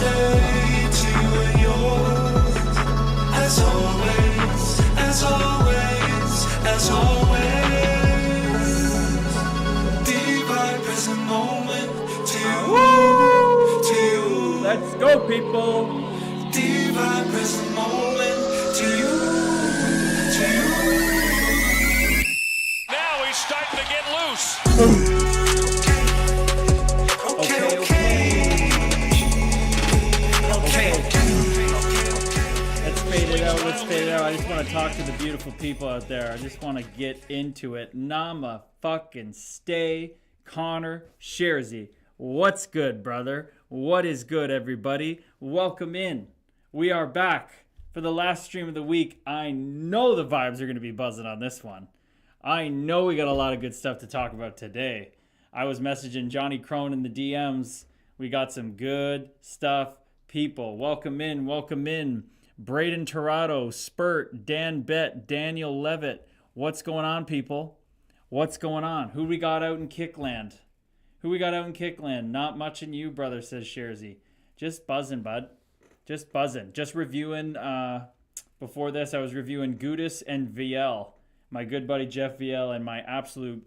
to you and yours. As always, as always, as always. Divine present moment to you. Let's go, people. Divine present moment to you. Now he's starting to get loose. Let's fade it out. I just want to talk to the beautiful people out there. I just want to get into it. Nama fucking stay. Connor Shersey. What's good, brother? What is good, everybody? Welcome in. We are back for the last stream of the week. I know the vibes are going to be buzzing on this one. I know we got a lot of good stuff to talk about today. I was messaging Johnny Crone in the DMs. We got some good stuff. People, welcome in, welcome in. Braden Torado, Spurt, Dan Bett, Daniel Levitt. What's going on, people? What's going on? Who we got out in Kickland? Not much in you, brother, says Shersey. Just buzzing, bud. Just buzzing. Just reviewing, before this, I was reviewing Gudis and VL. My good buddy Jeff VL and my absolute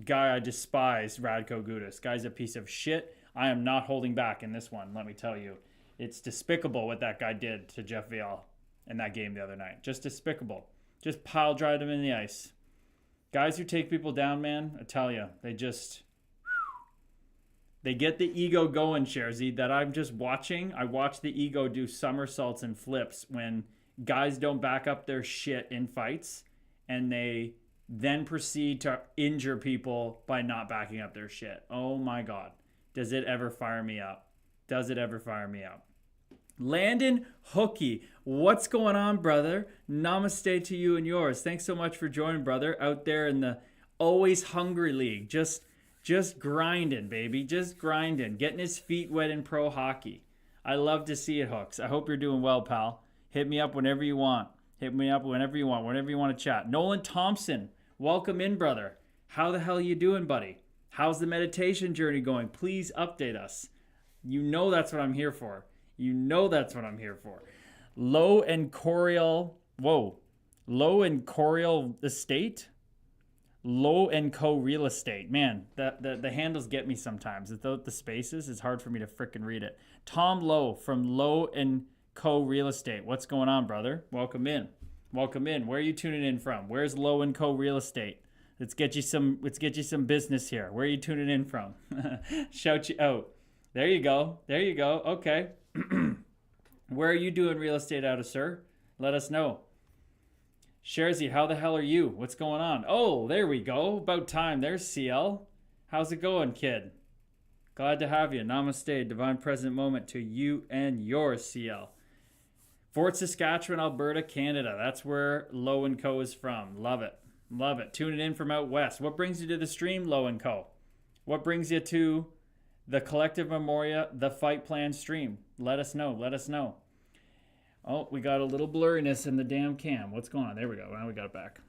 guy I despise, Radko Gudis. Guy's a piece of shit. I am not holding back in this one, let me tell you. It's despicable what that guy did to Jeff VL in that game the other night. Just despicable. Just pile drive him in the ice. Guys who take people down, man, I tell you, they get the ego going, Shersey, that I'm just watching. I watch the ego do somersaults and flips when guys don't back up their shit in fights, and they then proceed to injure people by not backing up their shit. Oh my God. Does it ever fire me up? Landon Hookie, what's going on, brother? Namaste to you and yours. Thanks so much for joining, brother, out there in the Always Hungry League. Just grinding, baby. Just grinding. Getting his feet wet in pro hockey. I love to see it, Hooks. I hope you're doing well, pal. Hit me up whenever you want. Whenever you want to chat. Nolan Thompson, welcome in, brother. How the hell you doing, buddy? How's the meditation journey going? Please update us. You know that's what I'm here for. Low and Coriel Estate? Low and Co Real Estate. Man, the handles get me sometimes. Without the spaces, it's hard for me to frickin' read it. Tom Lowe from Low and Co Real Estate. What's going on, brother? Welcome in. Where are you tuning in from? Where's Low and Co Real Estate? Let's get you some business here. Where are you tuning in from? Shout you out. There you go. Okay. Where are you doing real estate out of, sir? Let us know. Shersey, how the hell are you? What's going on? Oh, there we go. About time. There's CL. How's it going, kid? Glad to have you. Namaste. Divine present moment to you and yours, CL. Fort Saskatchewan, Alberta, Canada. That's where Low & Co is from. Love it. Tuning in from out west. What brings you to the stream, Low & Co? What brings you to the Collective Memoria, the Fight Plan stream? Let us know. Oh, we got a little blurriness in the damn cam. What's going on? There we go. Now we got it back.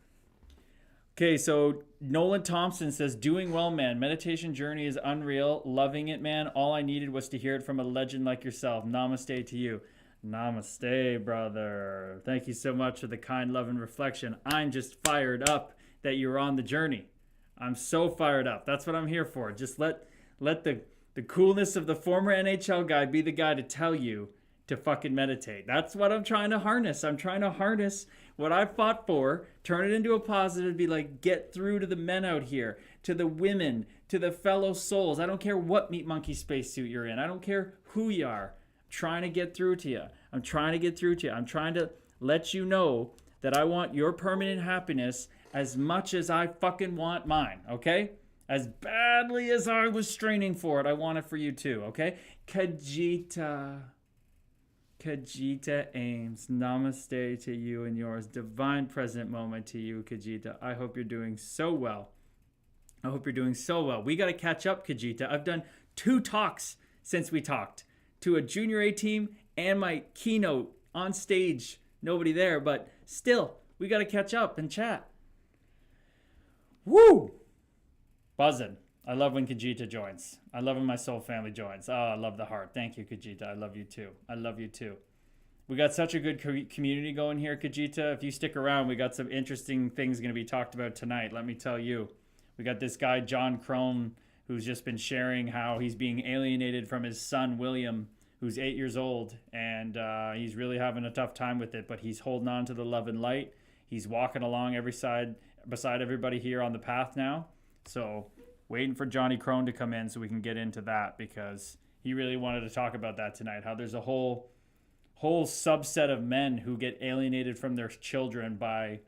Okay, so Nolan Thompson says, doing well, man. Meditation journey is unreal. Loving it, man. All I needed was to hear it from a legend like yourself. Namaste to you. Namaste, brother. Thank you so much for the kind love and reflection. I'm just fired up that you're on the journey. I'm so fired up. That's what I'm here for. Just let the coolness of the former NHL guy be the guy to tell you to fucking meditate. That's what I'm trying to harness. I'm trying to harness what I fought for, turn it into a positive, be like, get through to the men out here, to the women, to the fellow souls. I don't care what meat monkey spacesuit you're in. I don't care who you are. I'm trying to get through to you. I'm trying to let you know that I want your permanent happiness as much as I fucking want mine, okay? As badly as I was straining for it, I want it for you too, okay? Kajita Ames, namaste to you and yours. Divine present moment to you, Kajita. I hope you're doing so well. We got to catch up, Kajita. I've done 2 talks since we talked. To a junior A team and my keynote on stage. Nobody there, but still, we got to catch up and chat. Woo! Buzzing. I love when Kajita joins. I love when my soul family joins. Oh, I love the heart. Thank you, Kajita. I love you too. I love you too. We got such a good community going here, Kajita. If you stick around, we got some interesting things going to be talked about tonight. Let me tell you. We got this guy, John Crone, who's just been sharing how he's being alienated from his son, William, who's 8 years old. And he's really having a tough time with it, but he's holding on to the love and light. He's walking along beside everybody here on the path now. So waiting for Johnny Crone to come in so we can get into that, because he really wanted to talk about that tonight, how there's a whole subset of men who get alienated from their children by,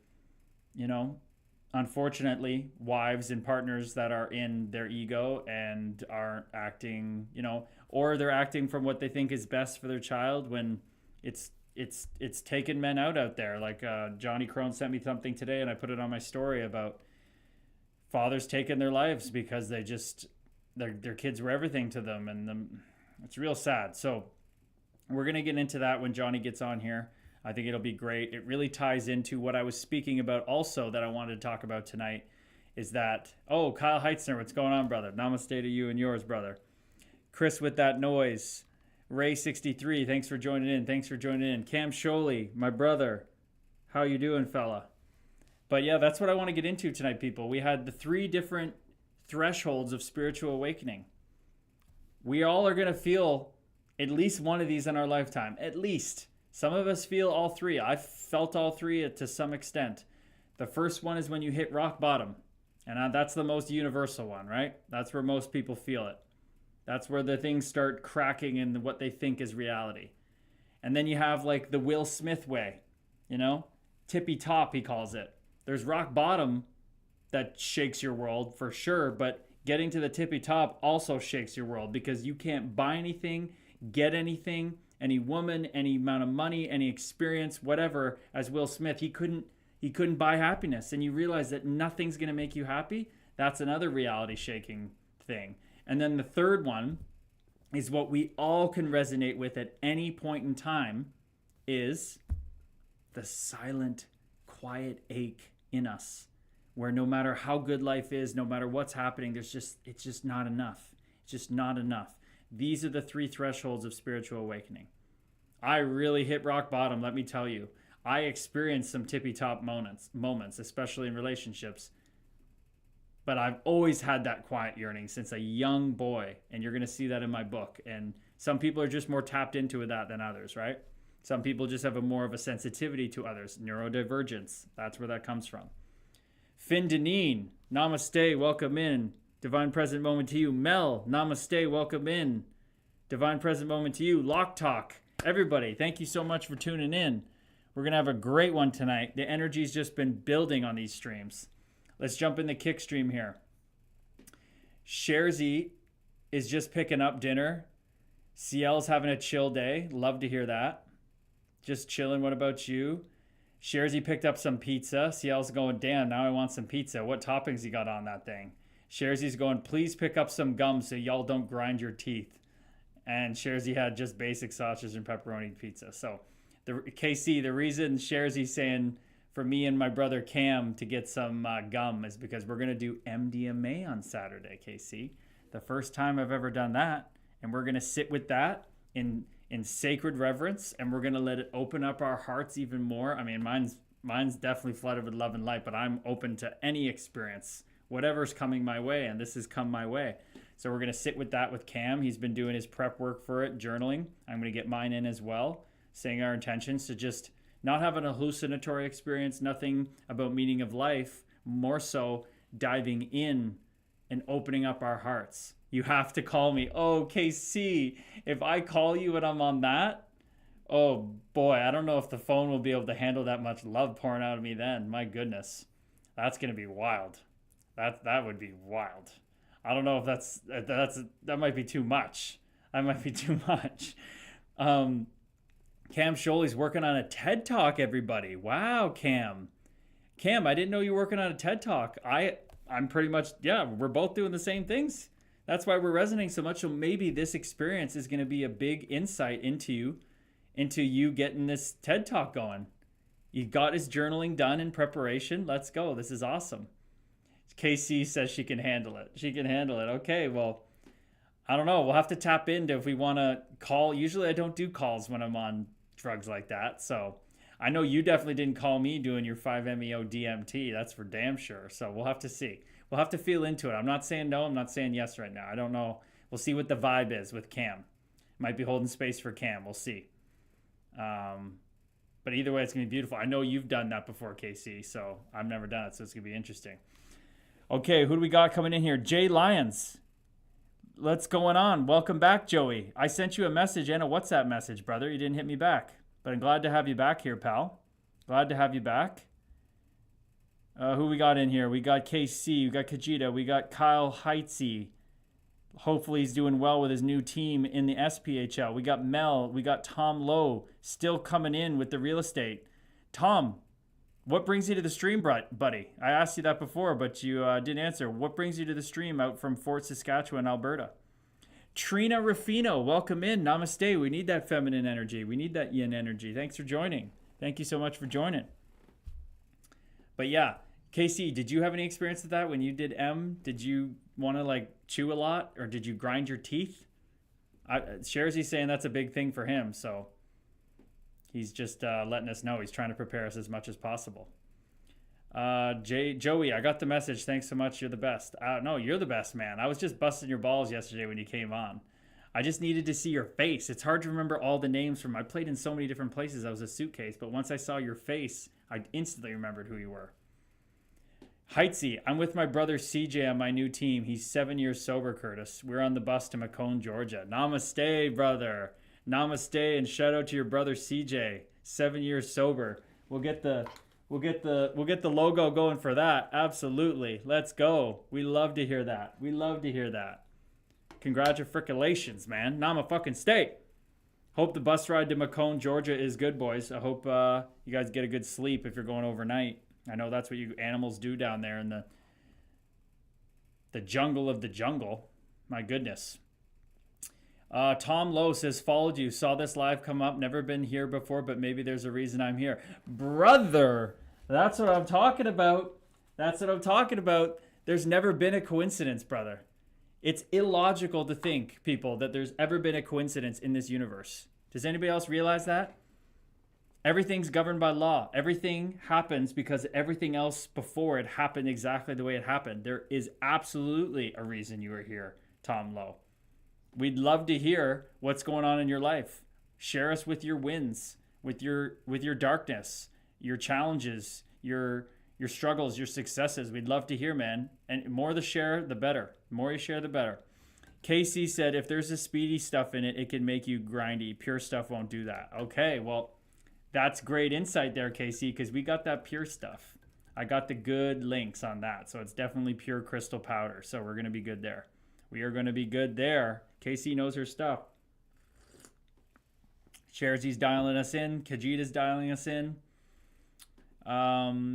unfortunately, wives and partners that are in their ego and aren't acting, or they're acting from what they think is best for their child when it's taken men out there. Like Johnny Crone sent me something today, and I put it on my story about fathers taking their lives because their kids were everything to them, and it's real sad. So we're going to get into that when Johnny gets on here. I think it'll be great. It really ties into what I was speaking about also that I wanted to talk about tonight, is that, Kyle Heitzner, what's going on, brother? Namaste to you and yours, brother. Chris with that noise. Ray63, thanks for joining in. Cam Sholey, my brother. How you doing, fella? But yeah, that's what I want to get into tonight, people. We had the 3 different thresholds of spiritual awakening. We all are going to feel at least one of these in our lifetime. At least. Some of us feel all 3. I've felt all 3 to some extent. The first one is when you hit rock bottom. And that's the most universal one, right? That's where most people feel it. That's where the things start cracking in what they think is reality. And then you have like the Will Smith way, tippy top, he calls it. There's rock bottom that shakes your world for sure, but getting to the tippy top also shakes your world, because you can't buy anything, get anything, any woman, any amount of money, any experience, whatever. As Will Smith, he couldn't buy happiness. And you realize that nothing's going to make you happy. That's another reality shaking thing. And then the third one is what we all can resonate with at any point in time, is the silent, quiet ache in us, where no matter how good life is, no matter what's happening, it's just not enough. It's just not enough. These are the 3 thresholds of spiritual awakening. I really hit rock bottom, let me tell you. I experienced some tippy top moments, especially in relationships. But I've always had that quiet yearning since a young boy, and you're going to see that in my book. And some people are just more tapped into that than others, right? Some people just have more of a sensitivity to others. Neurodivergence, that's where that comes from. Finn Deneen, namaste, welcome in. Divine Present Moment to you. Mel, namaste, welcome in. Divine Present Moment to you. Lock Talk, everybody, thank you so much for tuning in. We're going to have a great one tonight. The energy's just been building on these streams. Let's jump in the kick stream here. Sharzy is just picking up dinner. CL's having a chill day. Love to hear that. Just chilling. What about you? Sharzy picked up some pizza. CL's going, damn, now I want some pizza. What toppings you got on that thing? Sharzy's going, please pick up some gum so y'all don't grind your teeth. And Sharzy had just basic sausage and pepperoni pizza. So, KC, the reason Sharzy's saying for me and my brother Cam to get some gum is because we're going to do MDMA on Saturday, KC. The first time I've ever done that. And we're going to sit with that in sacred reverence, and we're going to let it open up our hearts even more. I mean, mine's definitely flooded with love and light, but I'm open to any experience, whatever's coming my way, and this has come my way. So we're going to sit with that with Cam. He's been doing his prep work for it, journaling. I'm going to get mine in as well, saying our intentions to just not have an hallucinatory experience, nothing about meaning of life, more so diving in and opening up our hearts. You have to call me. Oh, KC, if I call you and I'm on that, oh boy, I don't know if the phone will be able to handle that much love pouring out of me then. My goodness. That's going to be wild. That would be wild. I don't know if that might be too much. That might be too much. Cam Sholey's working on a TED Talk, everybody. Wow, Cam. Cam, I didn't know you were working on a TED Talk. I'm pretty much, yeah, we're both doing the same things. That's why we're resonating so much. So maybe this experience is going to be a big insight into you getting this TED Talk going. You got his journaling done in preparation. Let's go. This is awesome. KC says she can handle it. She can handle it. Okay, well, I don't know. We'll have to tap into if we want to call. Usually I don't do calls when I'm on drugs like that. So I know you definitely didn't call me doing your 5-MeO DMT. That's for damn sure. So we'll have to see. We'll have to feel into it. I'm not saying no. I'm not saying yes right now. I don't know. We'll see what the vibe is with Cam. Might be holding space for Cam. We'll see. But either way, it's going to be beautiful. I know you've done that before, KC. So I've never done it. So it's going to be interesting. Okay, who do we got coming in here? Jay Lyons. What's going on? Welcome back, Joey. I sent you a message and a WhatsApp message, brother. You didn't hit me back. But I'm glad to have you back here, pal. Glad to have you back. Who we got in here? We got KC. We got Kajita. We got Kyle Heitzey. Hopefully he's doing well with his new team in the SPHL. We got Mel. We got Tom Lowe still coming in with the real estate. Tom, what brings you to the stream, buddy? I asked you that before, but you didn't answer. What brings you to the stream out from Fort Saskatchewan, Alberta? Trina Ruffino, welcome in. Namaste. We need that feminine energy. We need that yin energy. Thanks for joining. Thank you so much for joining. But yeah, KC, did you have any experience with that when you did M? Did you want to like chew a lot, or did you grind your teeth? Sherzy's saying that's a big thing for him, so he's just letting us know. He's trying to prepare us as much as possible. Joey, I got the message. Thanks so much. You're the best. No, you're the best, man. I was just busting your balls yesterday when you came on. I just needed to see your face. It's hard to remember all the names from. I played in so many different places. I was a suitcase, but once I saw your face, I instantly remembered who you were. Heitzey, I'm with my brother CJ on my new team. He's 7 years sober, Curtis. We're on the bus to Macomb, Georgia. Namaste, brother. Namaste, and shout out to your brother CJ. 7 years sober. We'll get the logo going for that. Absolutely. Let's go. We love to hear that. We love to hear that. Congratulations, man. Namaste. Hope the bus ride to Macomb, Georgia is good, boys. I hope you guys get a good sleep if you're going overnight. I know that's what you animals do down there in the jungle of the jungle. My goodness. Tom Lowe says, followed you. Saw this live come up. Never been here before, but maybe there's a reason I'm here. Brother, that's what I'm talking about. That's what I'm talking about. There's never been a coincidence, brother. It's illogical to think, people, that there's ever been a coincidence in this universe. Does anybody else realize that? Everything's governed by law. Everything happens because everything else before it happened exactly the way it happened. There is absolutely a reason you are here, Tom Lowe. We'd love to hear what's going on in your life. Share us with your wins, with your darkness, your challenges, your struggles, your successes. We'd love to hear, man. And more the share, the better. The more you share, the better. KC said, if there's a speedy stuff in it, it can make you grindy. Pure stuff won't do that. Okay, well, that's great insight there, KC, because we got that pure stuff. I got the good links on that. So it's definitely pure crystal powder. So we're going to be good there. We are going to be good there. KC knows her stuff. Sherzy's dialing us in. Kajita's dialing us in.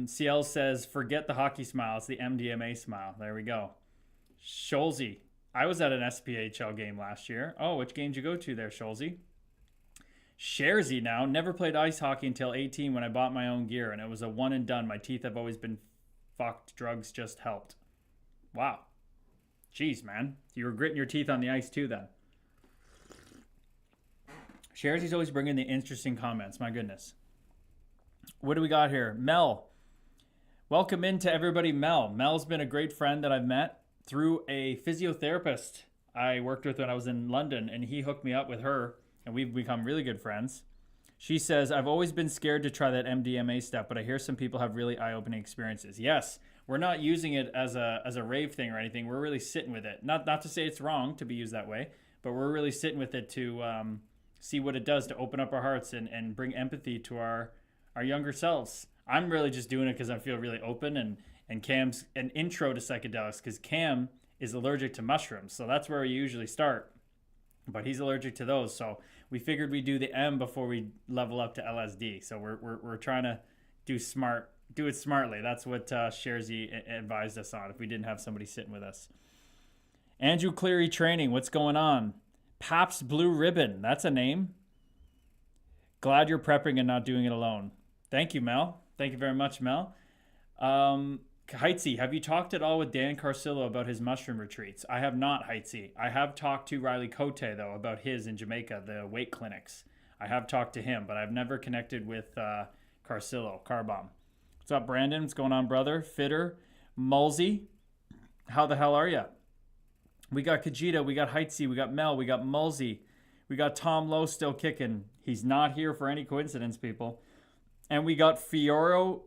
CL says, forget the hockey smile. It's the MDMA smile. There we go. Scholzy. I was at an SPHL game last year. Oh, which game did you go to there, Scholzy? Sherzy now. Never played ice hockey until 18 when I bought my own gear, and it was a one and done. My teeth have always been fucked. Drugs just helped. Wow. Jeez, man. You were gritting your teeth on the ice too then. Sherzy's always bringing the interesting comments. My goodness. What do we got here? Mel. Welcome in to everybody, Mel. Mel's been a great friend that I've met through a physiotherapist I worked with when I was in London, and he hooked me up with her, and we've become really good friends. She says, I've always been scared to try that MDMA stuff, but I hear some people have really eye-opening experiences. Yes, we're not using it as a rave thing or anything. We're really sitting with it. Not to say it's wrong to be used that way, but we're really sitting with it to see what it does to open up our hearts and bring empathy to our younger selves. I'm really just doing it because I feel really open, and Cam's an intro to psychedelics because Cam is allergic to mushrooms. So that's where we usually start, but he's allergic to those. So we figured we'd do the M before we level up to LSD. So we're trying to do it smartly. That's what Sherzy advised us on if we didn't have somebody sitting with us. Andrew Cleary Training, what's going on? Pabst Blue Ribbon, that's a name. Glad you're prepping and not doing it alone. Thank you, Mel. Thank you very much, Mel. Heitzy, have you talked at all with Dan Carcillo about his mushroom retreats? I have not, Heitzy. I have talked to Riley Cote, though, about his in Jamaica, the weight clinics. I have talked to him, but I've never connected with Carcillo, Carbomb. What's up, Brandon? What's going on, brother? Fitter, Mulsey, how the hell are you? We got Kajita, we got Heitzy, we got Mel, we got Mulsey, we got Tom Lowe still kicking. He's not here for any coincidence, people. And we got Fioro,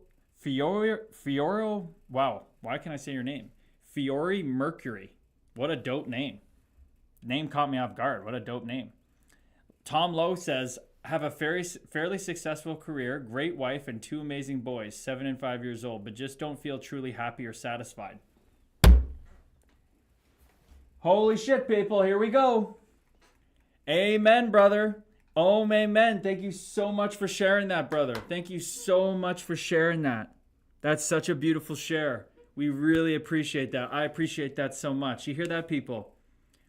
wow, why can't I say your name? Fiore Mercury. What a dope name. Name caught me off guard. What a dope name. Tom Lowe says, have a fairly successful career, great wife, and 2 amazing boys, 7 and 5 years old, but just don't feel truly happy or satisfied. Holy shit, people. Here we go. Amen, brother. Oh, amen. Thank you so much for sharing that, brother. Thank you so much for sharing that. That's such a beautiful share. We really appreciate that. I appreciate that so much. You hear that, people?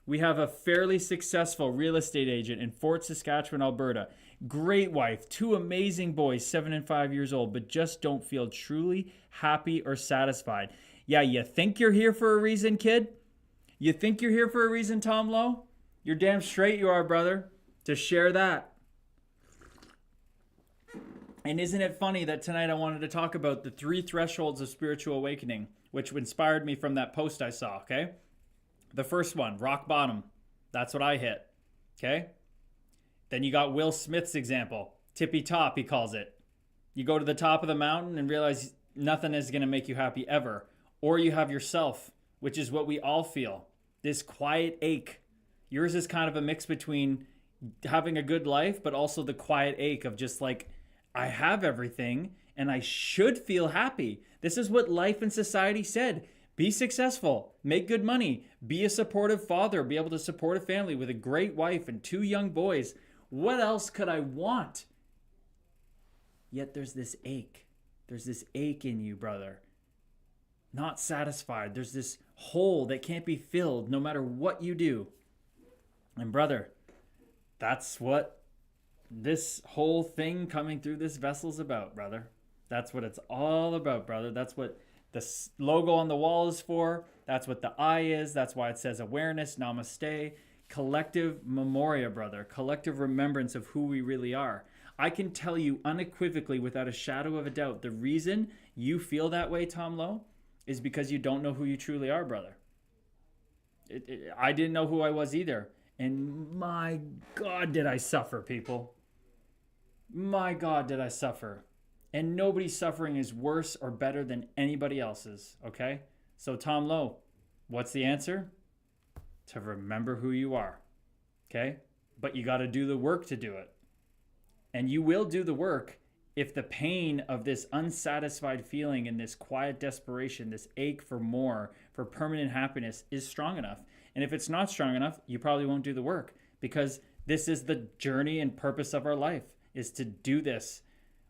We have a fairly successful real estate agent in Fort Saskatchewan, Alberta. Great wife, 2 amazing boys, 7 and 5 years old, but just don't feel truly happy or satisfied. Yeah, you think you're here for a reason, kid? You think you're here for a reason, Tom Lowe? You're damn straight you are, brother, to share that. And isn't it funny that tonight I wanted to talk about the 3 thresholds of spiritual awakening, which inspired me from that post I saw, okay? The first one, rock bottom. That's what I hit, okay? Then you got Will Smith's example. Tippy top, he calls it. You go to the top of the mountain and realize nothing is going to make you happy ever. Or you have yourself, which is what we all feel. This quiet ache. Yours is kind of a mix between having a good life, but also the quiet ache of just like, I have everything and I should feel happy. This is what life and society said. Be successful, make good money, be a supportive father, be able to support a family with a great wife and 2 young boys. What else could I want? Yet there's this ache. There's this ache in you, brother. Not satisfied. There's this hole that can't be filled no matter what you do. And brother, that's what this whole thing coming through this vessel's about, brother. That's what it's all about, brother. That's what the logo on the wall is for. That's what the I is. That's why it says awareness, namaste, collective memoria, brother. Collective remembrance of who we really are. I can tell you unequivocally, without a shadow of a doubt, the reason you feel that way, Tom Lowe, is because you don't know who you truly are, brother. I didn't know who I was either. And my God, did I suffer, people. My God, did I suffer. And nobody's suffering is worse or better than anybody else's, okay? So Tom Lowe, what's the answer? To remember who you are, okay? But you got to do the work to do it. And you will do the work if the pain of this unsatisfied feeling and this quiet desperation, this ache for more, for permanent happiness is strong enough. And if it's not strong enough, you probably won't do the work, because this is the journey and purpose of our life, is to do this.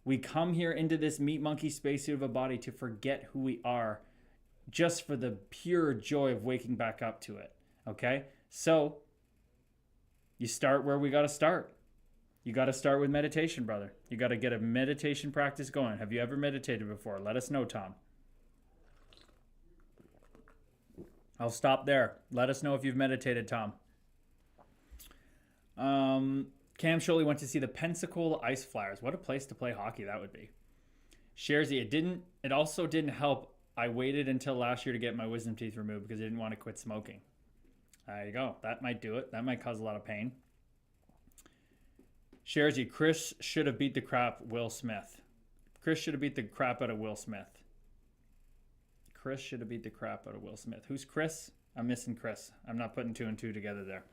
We come here into this meat monkey spacesuit of a body to forget who we are, just for the pure joy of waking back up to it. Okay? So you start where we got to start. You got to start with meditation, brother. You got to get a meditation practice going. Have you ever meditated before? Let us know, Tom. I'll stop there. Let us know if you've meditated, Tom. Cam Sholey went to see the Pensacola Ice Flyers. What a place to play hockey that would be. Sharzy, it also didn't help. I waited until last year to get my wisdom teeth removed because I didn't want to quit smoking. There you go. That might do it. That might cause a lot of pain. Sharzy, Chris should have beat the crap Will Smith. Chris should have beat the crap out of Will Smith. Chris should have beat the crap out of Will Smith. Who's Chris? I'm missing Chris. I'm not putting 2 and 2 together there.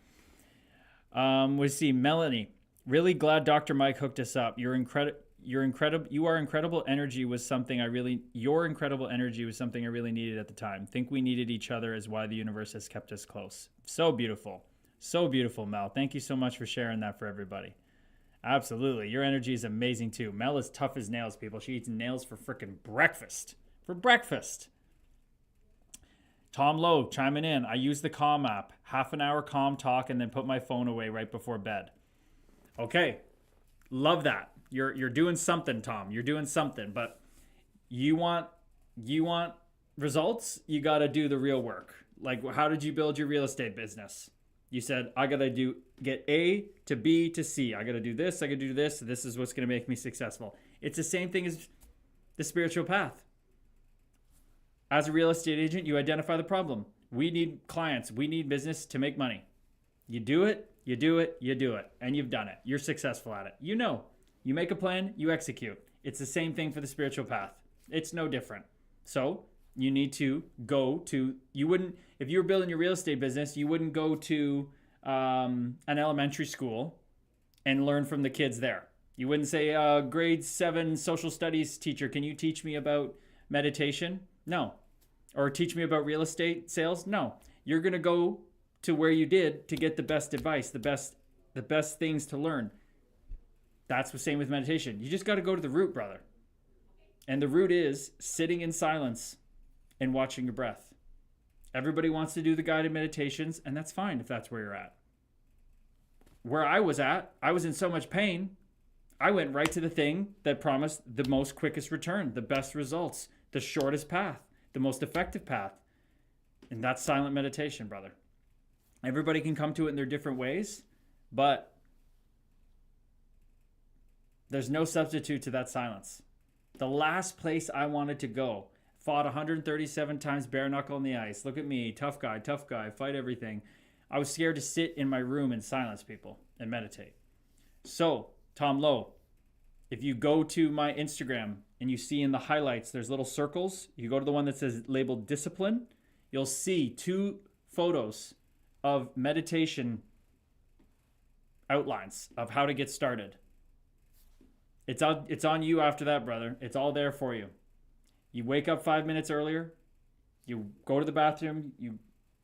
We see Melanie. Really glad Dr. Mike hooked us up. Your incredible energy was something your incredible energy was something I really needed at the time. Think we needed each other is why the universe has kept us close. So beautiful. So beautiful, Mel. Thank you so much for sharing that for everybody. Absolutely. Your energy is amazing too. Mel is tough as nails, people. She eats nails for freaking breakfast. For breakfast. Tom Lowe chiming in. I use the Calm app. Half an hour calm talk and then put my phone away right before bed. Okay. Love that. You're doing something, Tom. You're doing something. But you want results, you got to do the real work. Like, how did you build your real estate business? You said, I got to get A to B to C. I got to do this. I got to do this. This is what's going to make me successful. It's the same thing as the spiritual path. As a real estate agent, you identify the problem. We need clients. We need business to make money. You do it, you do it, you do it, and you've done it. You're successful at it. You know, you make a plan, you execute. It's the same thing for the spiritual path. It's no different. So you need to go to, if you were building your real estate business, you wouldn't go to an elementary school and learn from the kids there. You wouldn't say, grade 7 social studies teacher, can you teach me about meditation? No. Or teach me about real estate sales? No. You're going to go to where you did to get the best advice, the best things to learn. That's the same with meditation. You just got to go to the root, brother. And the root is sitting in silence and watching your breath. Everybody wants to do the guided meditations, and that's fine if that's where you're at. Where I was at, I was in so much pain, I went right to the thing that promised the most quickest return, the best results, the shortest path, the most effective path. And that's silent meditation, brother. Everybody can come to it in their different ways, but there's no substitute to that silence. The last place I wanted to go, fought 137 times bare knuckle on the ice. Look at me, tough guy, fight everything. I was scared to sit in my room in silence, people, and meditate. So, Tom Lowe, if you go to my Instagram and you see in the highlights, there's little circles. You go to the one that says labeled discipline. You'll see 2 photos of meditation outlines of how to get started. It's on you after that, brother. It's all there for you. You wake up 5 minutes earlier. You go to the bathroom. You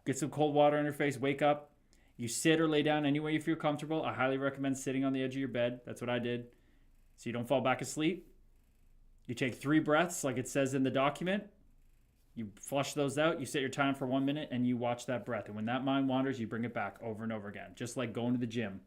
get some cold water on your face. Wake up. You sit or lay down anywhere you feel comfortable. I highly recommend sitting on the edge of your bed. That's what I did. So you don't fall back asleep. You take 3 breaths like it says in the document. You flush those out. You set your time for 1 minute and you watch that breath. And when that mind wanders, you bring it back over and over again. Just like going to the gym.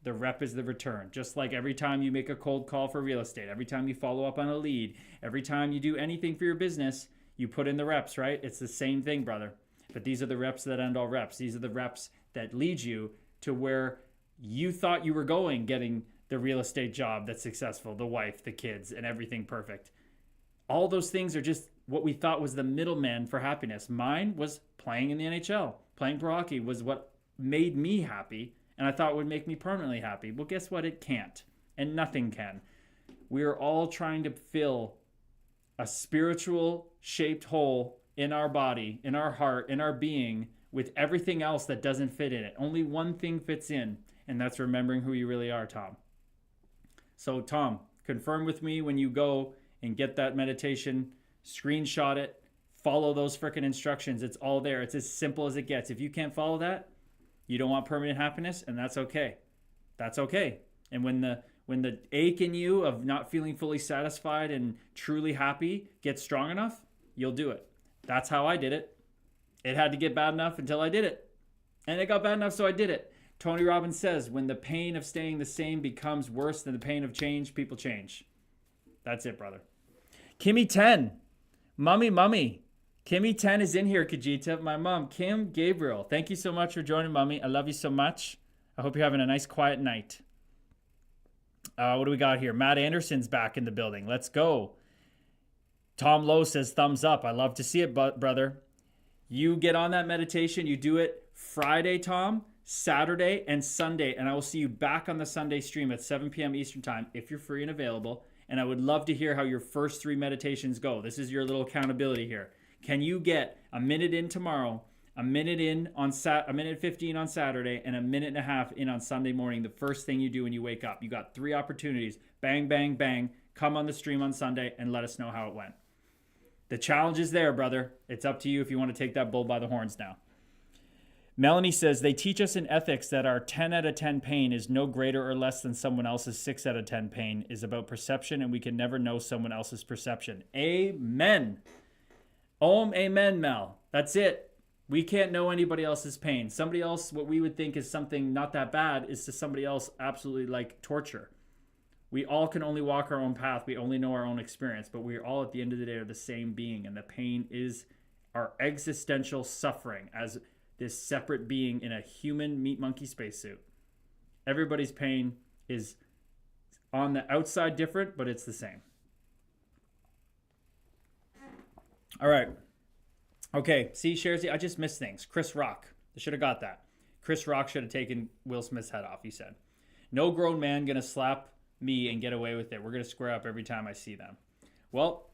The rep is the return. Just like every time you make a cold call for real estate, every time you follow up on a lead, every time you do anything for your business, you put in the reps, right? It's the same thing, brother. But these are the reps that end all reps. These are the reps that lead you to where you thought you were going, getting the real estate job that's successful, the wife, the kids, and everything perfect. All those things are just what we thought was the middleman for happiness. Mine was playing in the NHL. Playing pro hockey was what made me happy, and I thought would make me permanently happy. Well, guess what? It can't, and nothing can. We are all trying to fill a spiritual shaped hole in our body, in our heart, in our being, with everything else that doesn't fit in it. Only one thing fits in, and that's remembering who you really are, Tom. So, Tom, confirm with me when you go and get that meditation, screenshot it, follow those frickin' instructions. It's all there. It's as simple as it gets. If you can't follow that, you don't want permanent happiness, and that's okay. That's okay. And when the ache in you of not feeling fully satisfied and truly happy gets strong enough, you'll do it. That's how I did it. It had to get bad enough until I did it. And it got bad enough, so I did it. Tony Robbins says, when the pain of staying the same becomes worse than the pain of change, people change. That's it, brother. Kimmy 10. Mummy. Kimmy 10 is in here, Kajita. My mom, Kim Gabriel. Thank you so much for joining, Mummy. I love you so much. I hope you're having a nice, quiet night. What do we got here? Matt Anderson's back in the building. Let's go. Tom Lowe says, thumbs up. I love to see it, brother. You get on that meditation. You do it Friday, Tom, Saturday, and Sunday. And I will see you back on the Sunday stream at 7 p.m. Eastern time if you're free and available. And I would love to hear how your first 3 meditations go. This is your little accountability here. Can you get a minute in tomorrow, a minute 15 on Saturday, and a minute and a half in on Sunday morning, the first thing you do when you wake up? You got 3 opportunities. Bang, bang, bang. Come on the stream on Sunday and let us know how it went. The challenge is there, brother. It's up to you if you want to take that bull by the horns now. Melanie says, they teach us in ethics that our 10 out of 10 pain is no greater or less than someone else's 6 out of 10 pain is about perception, and we can never know someone else's perception. Amen. Amen, Mel. That's it. We can't know anybody else's pain. Somebody else, what we would think is something not that bad, is to somebody else absolutely like torture. We all can only walk our own path. We only know our own experience, but we all at the end of the day are the same being, and the pain is our existential suffering as this separate being in a human meat monkey spacesuit. Everybody's pain is on the outside different, but it's the same. All right. Okay, see, Sharzy, I just missed things. Chris Rock. I should have got that. Chris Rock should have taken Will Smith's head off, he said. No grown man going to slap me and get away with it. We're going to square up every time I see them. Well,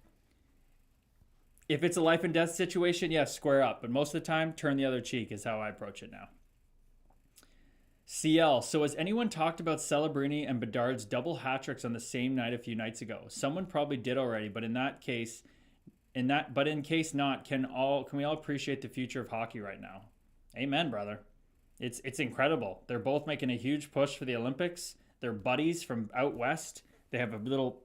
if it's a life and death situation, yes, square up. But most of the time, turn the other cheek is how I approach it now. CL, so has anyone talked about Celebrini and Bedard's double hat-tricks on the same night a few nights ago? Someone probably did already, but in case not, can we all appreciate the future of hockey right now? Amen, brother. It's incredible. They're both making a huge push for the Olympics. They're buddies from out west. They have a little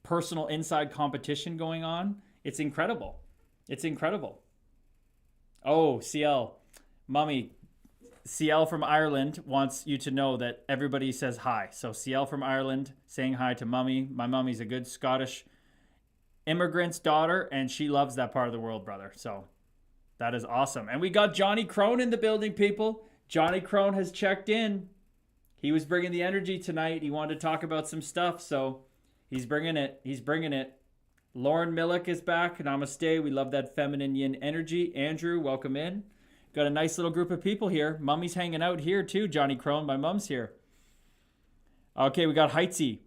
personal inside competition going on. It's incredible. It's incredible. Oh, CL, Mummy, CL from Ireland wants you to know that everybody says hi. So CL from Ireland saying hi to Mummy. My Mummy's a good Scottish immigrant's daughter, and she loves that part of the world, brother. So that is awesome. And we got Johnny Crone in the building, people. Johnny Crone has checked in. He was bringing the energy tonight. He wanted to talk about some stuff, so he's bringing it. He's bringing it. Lauren Millick is back. Namaste. We love that feminine yin energy. Andrew, welcome in. Got a nice little group of people here. Mummy's hanging out here too. Johnny Crone, my mom's here. Okay, we got Heitzy.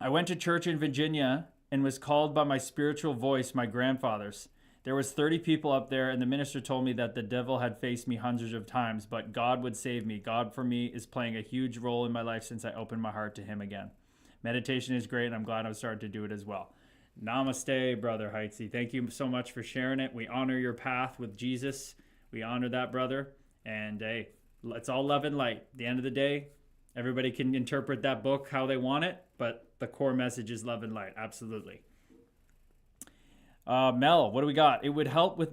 I went to church in Virginia and was called by my spiritual voice, my grandfather's. There was 30 people up there, and the minister told me that the devil had faced me hundreds of times, but God would save me. God for me is playing a huge role in my life since I opened my heart to him again. Meditation is great, and I'm glad I've started to do it as well. Namaste, Brother Heitzy. Thank you so much for sharing it. We honor your path with Jesus. We honor that, brother. And hey, it's all love and light. At the end of the day, everybody can interpret that book how they want it, but the core message is love and light. Absolutely. Mel, what do we got? If it would help with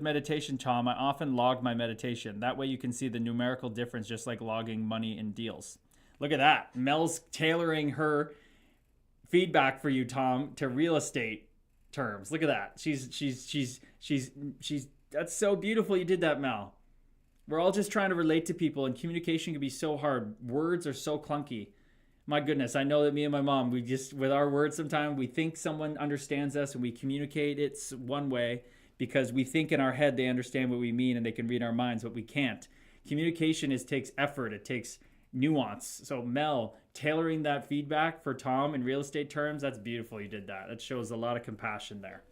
meditation, Tom, I often log my meditation. That way you can see the numerical difference, just like logging money in deals. Look at that. Mel's tailoring her feedback for you, Tom, to real estate terms. Look at that. She's that's so beautiful. You did that, Mel. We're all just trying to relate to people, and communication can be so hard. Words are so clunky. My goodness, I know that me and my mom, we just, with our words sometimes, we think someone understands us and we communicate it one way because we think in our head they understand what we mean and they can read our minds, but we can't. Communication takes effort. It takes nuance. So Mel, tailoring that feedback for Tom in real estate terms, that's beautiful. You did that. That shows a lot of compassion there.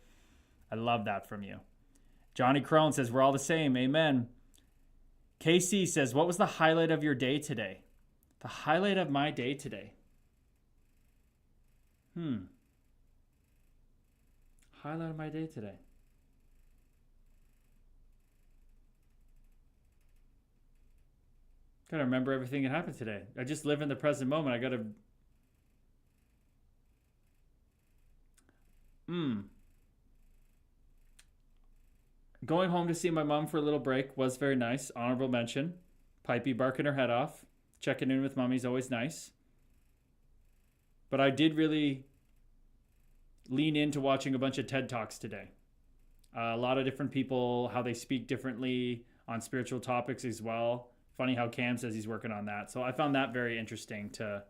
I love that from you. Johnny Crone says, we're all the same. Amen. KC says, what was the highlight of your day today? The highlight of my day today. Highlight of my day today. Gotta remember everything that happened today. I just live in the present moment. I gotta... Going home to see my mom for a little break was very nice. Honorable mention. Pipey barking her head off. Checking in with mommy's always nice. But I did really lean into watching a bunch of TED Talks today. A lot of different people, how they speak differently on spiritual topics as well. Funny how Cam says he's working on that. So I found that very interesting to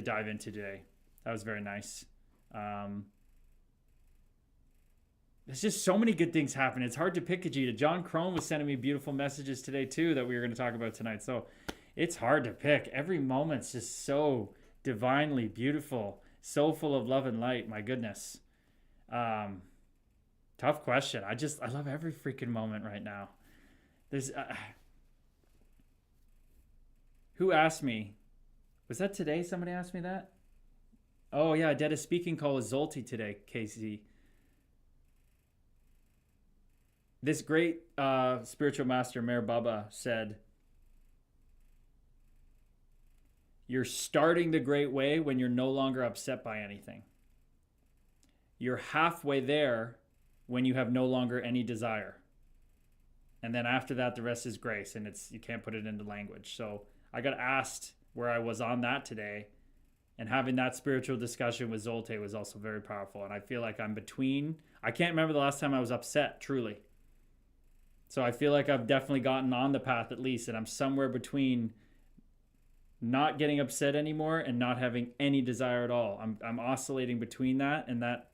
dive into today. That was very nice. There's just so many good things happening. It's hard to pick, Ajita. John Crone was sending me beautiful messages today too that we were going to talk about tonight. So it's hard to pick. Every moment's just so divinely beautiful, so full of love and light. My goodness. Tough question. I love every freaking moment right now. There's who asked me? Was that today? Somebody asked me that? Oh yeah, I did a speaking call with Zolti today, Casey. This great spiritual master, Meher Baba, said, you're starting the great way when you're no longer upset by anything. You're halfway there when you have no longer any desire. And then after that, the rest is grace, and you can't put it into language. So I got asked where I was on that today, And having that spiritual discussion with Zolte was also very powerful. And I feel like I'm between. I can't remember the last time I was upset, truly. So I feel like I've definitely gotten on the path at least. And I'm somewhere between not getting upset anymore and not having any desire at all. I'm oscillating between that, and that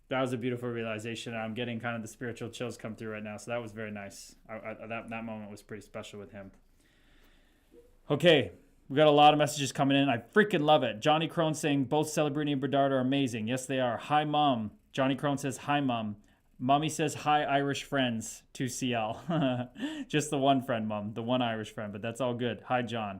was a beautiful realization. I'm getting kind of the spiritual chills come through right now. So that was very nice. That moment was pretty special with him. Okay. We got a lot of messages coming in. I freaking love it. Johnny Crone saying both Celebrini and Bedard are amazing. Yes, they are. Hi, Mom. Johnny Crone says, hi, Mom. Mommy says, hi, Irish friends to CL. Just the one friend, Mom. The one Irish friend, but that's all good. Hi, John.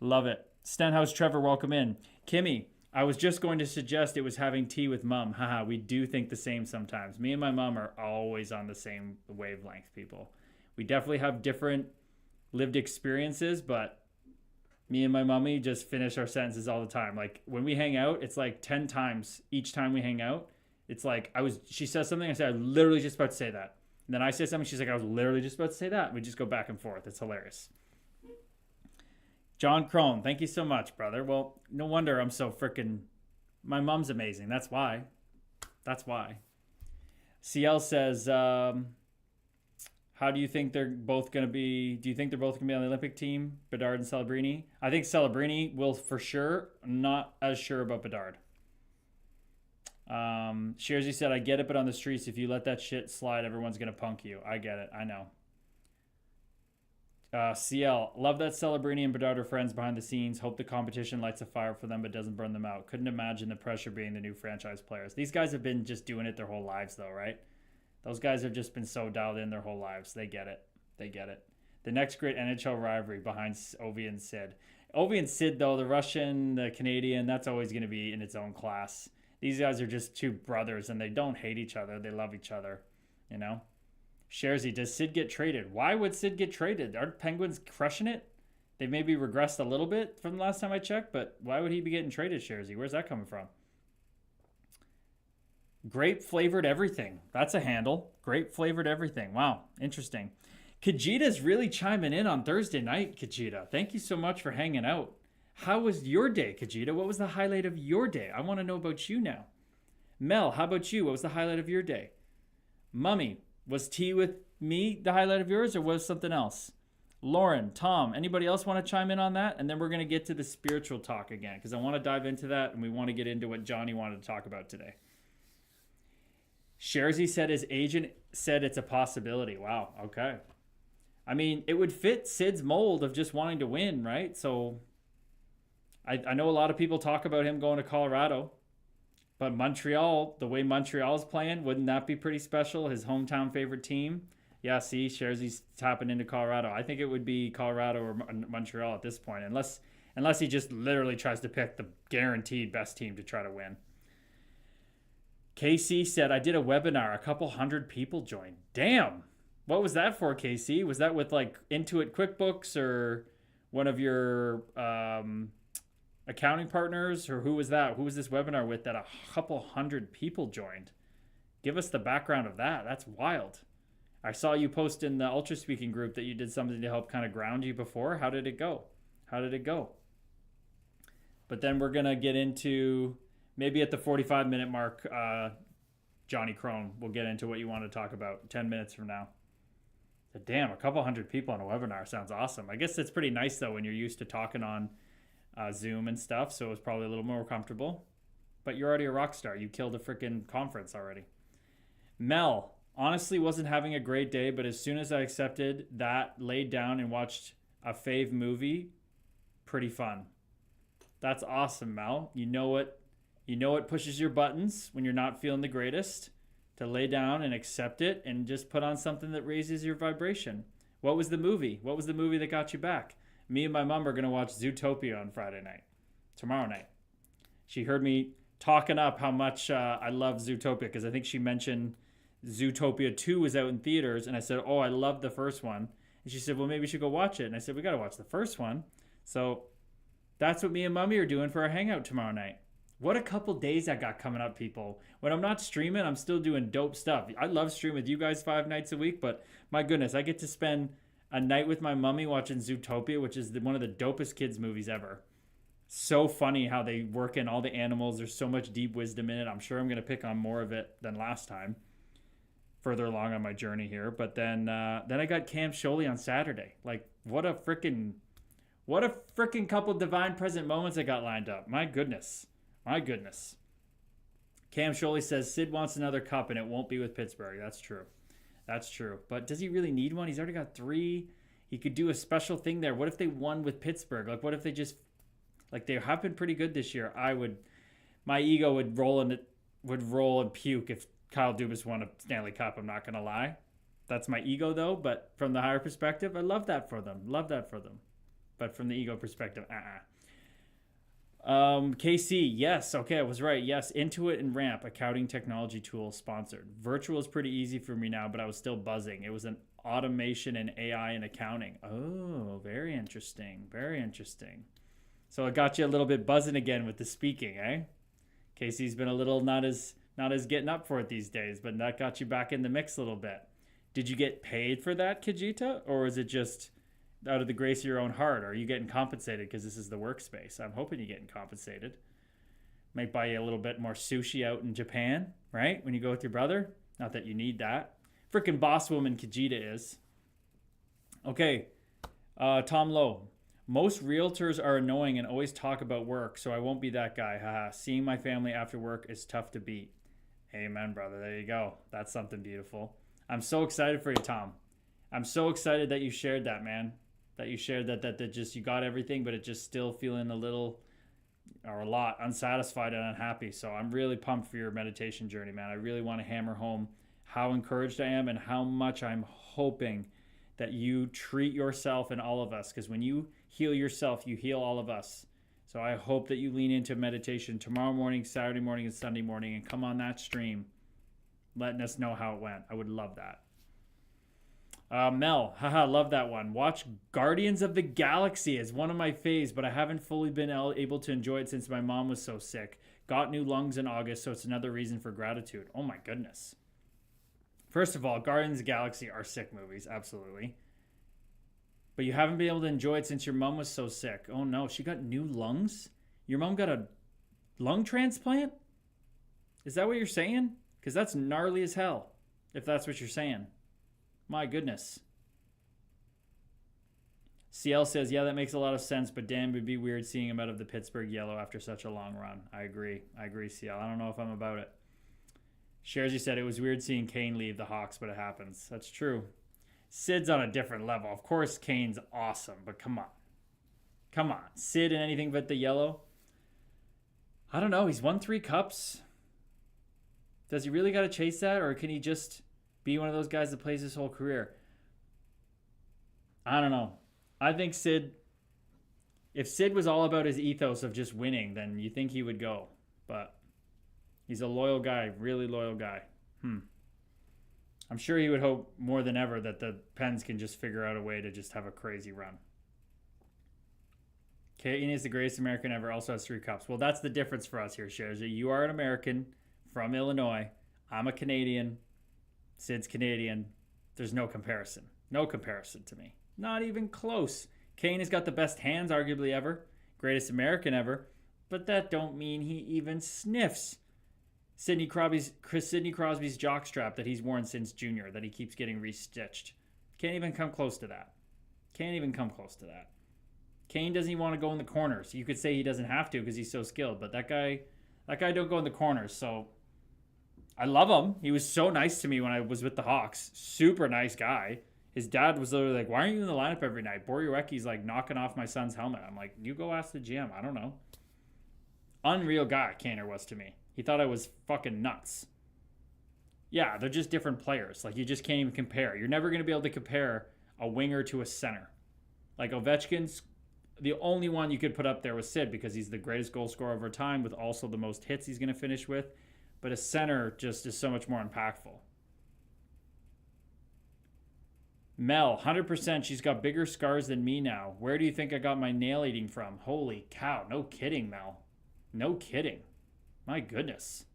Love it. Stenhouse Trevor, welcome in. Kimmy, I was just going to suggest it was having tea with Mom. Haha, we do think the same sometimes. Me and my mom are always on the same wavelength, people. We definitely have different lived experiences, but me and my mommy just finish our sentences all the time. Like when we hang out, it's like 10 times each time we hang out. It's like she says something, I say, I was literally just about to say that. And then I say something, she's like, I was literally just about to say that. And we just go back and forth. It's hilarious. John Crone, thank you so much, brother. Well, no wonder I'm so freaking... My mom's amazing. That's why. That's why. CL says, how do you think they're both going to be... Do you think they're both going to be on the Olympic team, Bedard and Celebrini? I think Celebrini will for sure. I'm not as sure about Bedard. Shearsy said, I get it, but on the streets, if you let that shit slide, everyone's going to punk you. I get it. I know. CL, love that Celebrini and Bedard are friends behind the scenes. Hope the competition lights a fire for them but doesn't burn them out. Couldn't imagine the pressure being the new franchise players. These guys have been just doing it their whole lives though, right? Those guys have just been so dialed in their whole lives. They get it. They get it. The next great NHL rivalry behind Ovi and Sid. Ovi and Sid, though, the Russian, the Canadian, that's always going to be in its own class. These guys are just two brothers, and they don't hate each other. They love each other, you know? Sharzy, does Sid get traded? Why would Sid get traded? Aren't Penguins crushing it? They maybe regressed a little bit from the last time I checked, but why would he be getting traded, Sharzy? Where's that coming from? Grape flavored everything. That's a handle. Grape flavored everything. Wow, interesting. Kajita's really chiming in on Thursday night, Kajita. Thank you so much for hanging out. How was your day, Kajita? What was the highlight of your day? I want to know about you now. Mel, how about you? What was the highlight of your day? Mummy, was tea with me the highlight of yours or was something else? Lauren, Tom, anybody else want to chime in on that? And then we're going to get to the spiritual talk again because I want to dive into that and we want to get into what Johnny wanted to talk about today. Sharzy said his agent said it's a possibility. Wow, okay. I mean, it would fit Sid's mold of just wanting to win, right? So I know a lot of people talk about him going to Colorado. But Montreal, the way Montreal's playing, wouldn't that be pretty special? His hometown favorite team? Yeah, see, Sharzy's tapping into Colorado. I think it would be Colorado or Montreal at this point, unless he just literally tries to pick the guaranteed best team to try to win. KC said, I did a webinar. A couple hundred people joined. Damn. What was that for, KC? Was that with like Intuit QuickBooks or one of your... accounting partners, or who was that? Who was this webinar with that a couple hundred people joined? Give us the background of that. That's wild. I saw you post in the Ultra Speaking group that you did something to help kind of ground you before. How did it go? How did it go? But then we're going to get into, maybe at the 45-minute mark, Johnny Crone, we'll get into what you want to talk about 10 minutes from now. But damn, a couple hundred people on a webinar sounds awesome. I guess it's pretty nice, though, when you're used to talking on Zoom and stuff, so it's probably a little more comfortable. But you're already a rock star. You killed a freaking conference already. Mel, honestly wasn't having a great day, but as soon as I accepted that, laid down and watched a fave movie, pretty fun. That's awesome, Mel. You know what pushes your buttons when you're not feeling the greatest, to lay down and accept it and just put on something that raises your vibration. What was the movie? What was the movie that got you back? Me and my mom are going to watch Zootopia on Friday night. Tomorrow night. She heard me talking up how much I love Zootopia because I think she mentioned Zootopia 2 was out in theaters. And I said, oh, I love the first one. And she said, well, maybe we should go watch it. And I said, we got to watch the first one. So that's what me and mommy are doing for our hangout tomorrow night. What a couple days I got coming up, people. When I'm not streaming, I'm still doing dope stuff. I love streaming with you guys 5 nights a week. But my goodness, I get to spend a night with my mummy watching Zootopia, which is one of the dopest kids movies ever. So funny how they work in all the animals. There's so much deep wisdom in it. I'm sure I'm going to pick on more of it than last time, further along on my journey here. But then I got Cam Sholey on Saturday. Like, what a freaking couple divine present moments I got lined up. My goodness. Cam Sholey says Sid wants another cup and it won't be with Pittsburgh. That's true. But does he really need one? He's already got 3. He could do a special thing there. What if they won with Pittsburgh? Like, what if they just, like, they have been pretty good this year. My ego would roll and puke if Kyle Dubas won a Stanley Cup. I'm not gonna lie. That's my ego though. But from the higher perspective, I love that for them. But from the ego perspective, KC, yes. Okay, I was right. Yes, Intuit and Ramp, accounting technology tool sponsored. Virtual is pretty easy for me now, but I was still buzzing. It was an automation and AI in accounting. Oh, very interesting. So it got you a little bit buzzing again with the speaking, eh? Casey's been a little not as getting up for it these days, but that got you back in the mix a little bit. Did you get paid for that, Kajita, or is it just out of the grace of your own heart? Or are you getting compensated because this is the workspace? I'm hoping you're getting compensated. Might buy you a little bit more sushi out in Japan, right? When you go with your brother. Not that you need that. Freaking boss woman Kajita is. Okay, Tom Lowe. Most realtors are annoying and always talk about work, so I won't be that guy. Haha. Seeing my family after work is tough to beat. Amen, brother. There you go. That's something beautiful. I'm so excited for you, Tom. I'm so excited that you shared that, man. That you shared that just you got everything, but it just still feeling a little or a lot unsatisfied and unhappy. So I'm really pumped for your meditation journey, man. I really want to hammer home how encouraged I am and how much I'm hoping that you treat yourself and all of us. Because when you heal yourself, you heal all of us. So I hope that you lean into meditation tomorrow morning, Saturday morning, and Sunday morning, and come on that stream letting us know how it went. I would love that. Mel, haha, love that one. Watch Guardians of the Galaxy as one of my faves, but I haven't fully been able to enjoy it since my mom was so sick. Got new lungs in August, so it's another reason for gratitude. Oh my goodness. First of all, Guardians of the Galaxy are sick movies, absolutely. But you haven't been able to enjoy it since your mom was so sick. Oh no, she got new lungs? Your mom got a lung transplant? Is that what you're saying? Because that's gnarly as hell, if that's what you're saying. My goodness. CL says, yeah, that makes a lot of sense, but damn, it would be weird seeing him out of the Pittsburgh yellow after such a long run. I agree, CL. I don't know if I'm about it. Sharzy said, it was weird seeing Kane leave the Hawks, but it happens. That's true. Sid's on a different level. Of course, Kane's awesome, but come on. Sid in anything but the yellow? I don't know. He's won 3 cups. Does he really got to chase that, or can he just be one of those guys that plays his whole career? I don't know. I think if Sid was all about his ethos of just winning, then you think he would go. But he's a loyal guy, really loyal guy. I'm sure he would hope more than ever that the Pens can just figure out a way to just have a crazy run. Kane is the greatest American ever, also has 3 cups. Well, that's the difference for us here, Sherry. You are an American from Illinois. I'm a Canadian. Sid's Canadian. There's no comparison. No comparison to me. Not even close. Kane has got the best hands, arguably, ever. Greatest American ever. But that don't mean he even sniffs Sidney Crosby's jockstrap that he's worn since junior, that he keeps getting restitched. Can't even come close to that. Kane doesn't even want to go in the corners. You could say he doesn't have to because he's so skilled, but that guy don't go in the corners. So I love him. He was so nice to me when I was with the Hawks. Super nice guy. His dad was literally like, why aren't you in the lineup every night? Borierecki's like knocking off my son's helmet. I'm like, you go ask the GM. I don't know. Unreal guy, Kaner was to me. He thought I was fucking nuts. Yeah, they're just different players. Like, you just can't even compare. You're never going to be able to compare a winger to a center. Like, Ovechkin's, the only one you could put up there was Sid because he's the greatest goal scorer of our time with also the most hits he's going to finish with. But a center just is so much more impactful. Mel, 100%. She's got bigger scars than me now. Where do you think I got my nail eating from? Holy cow. No kidding, Mel. No kidding. My goodness.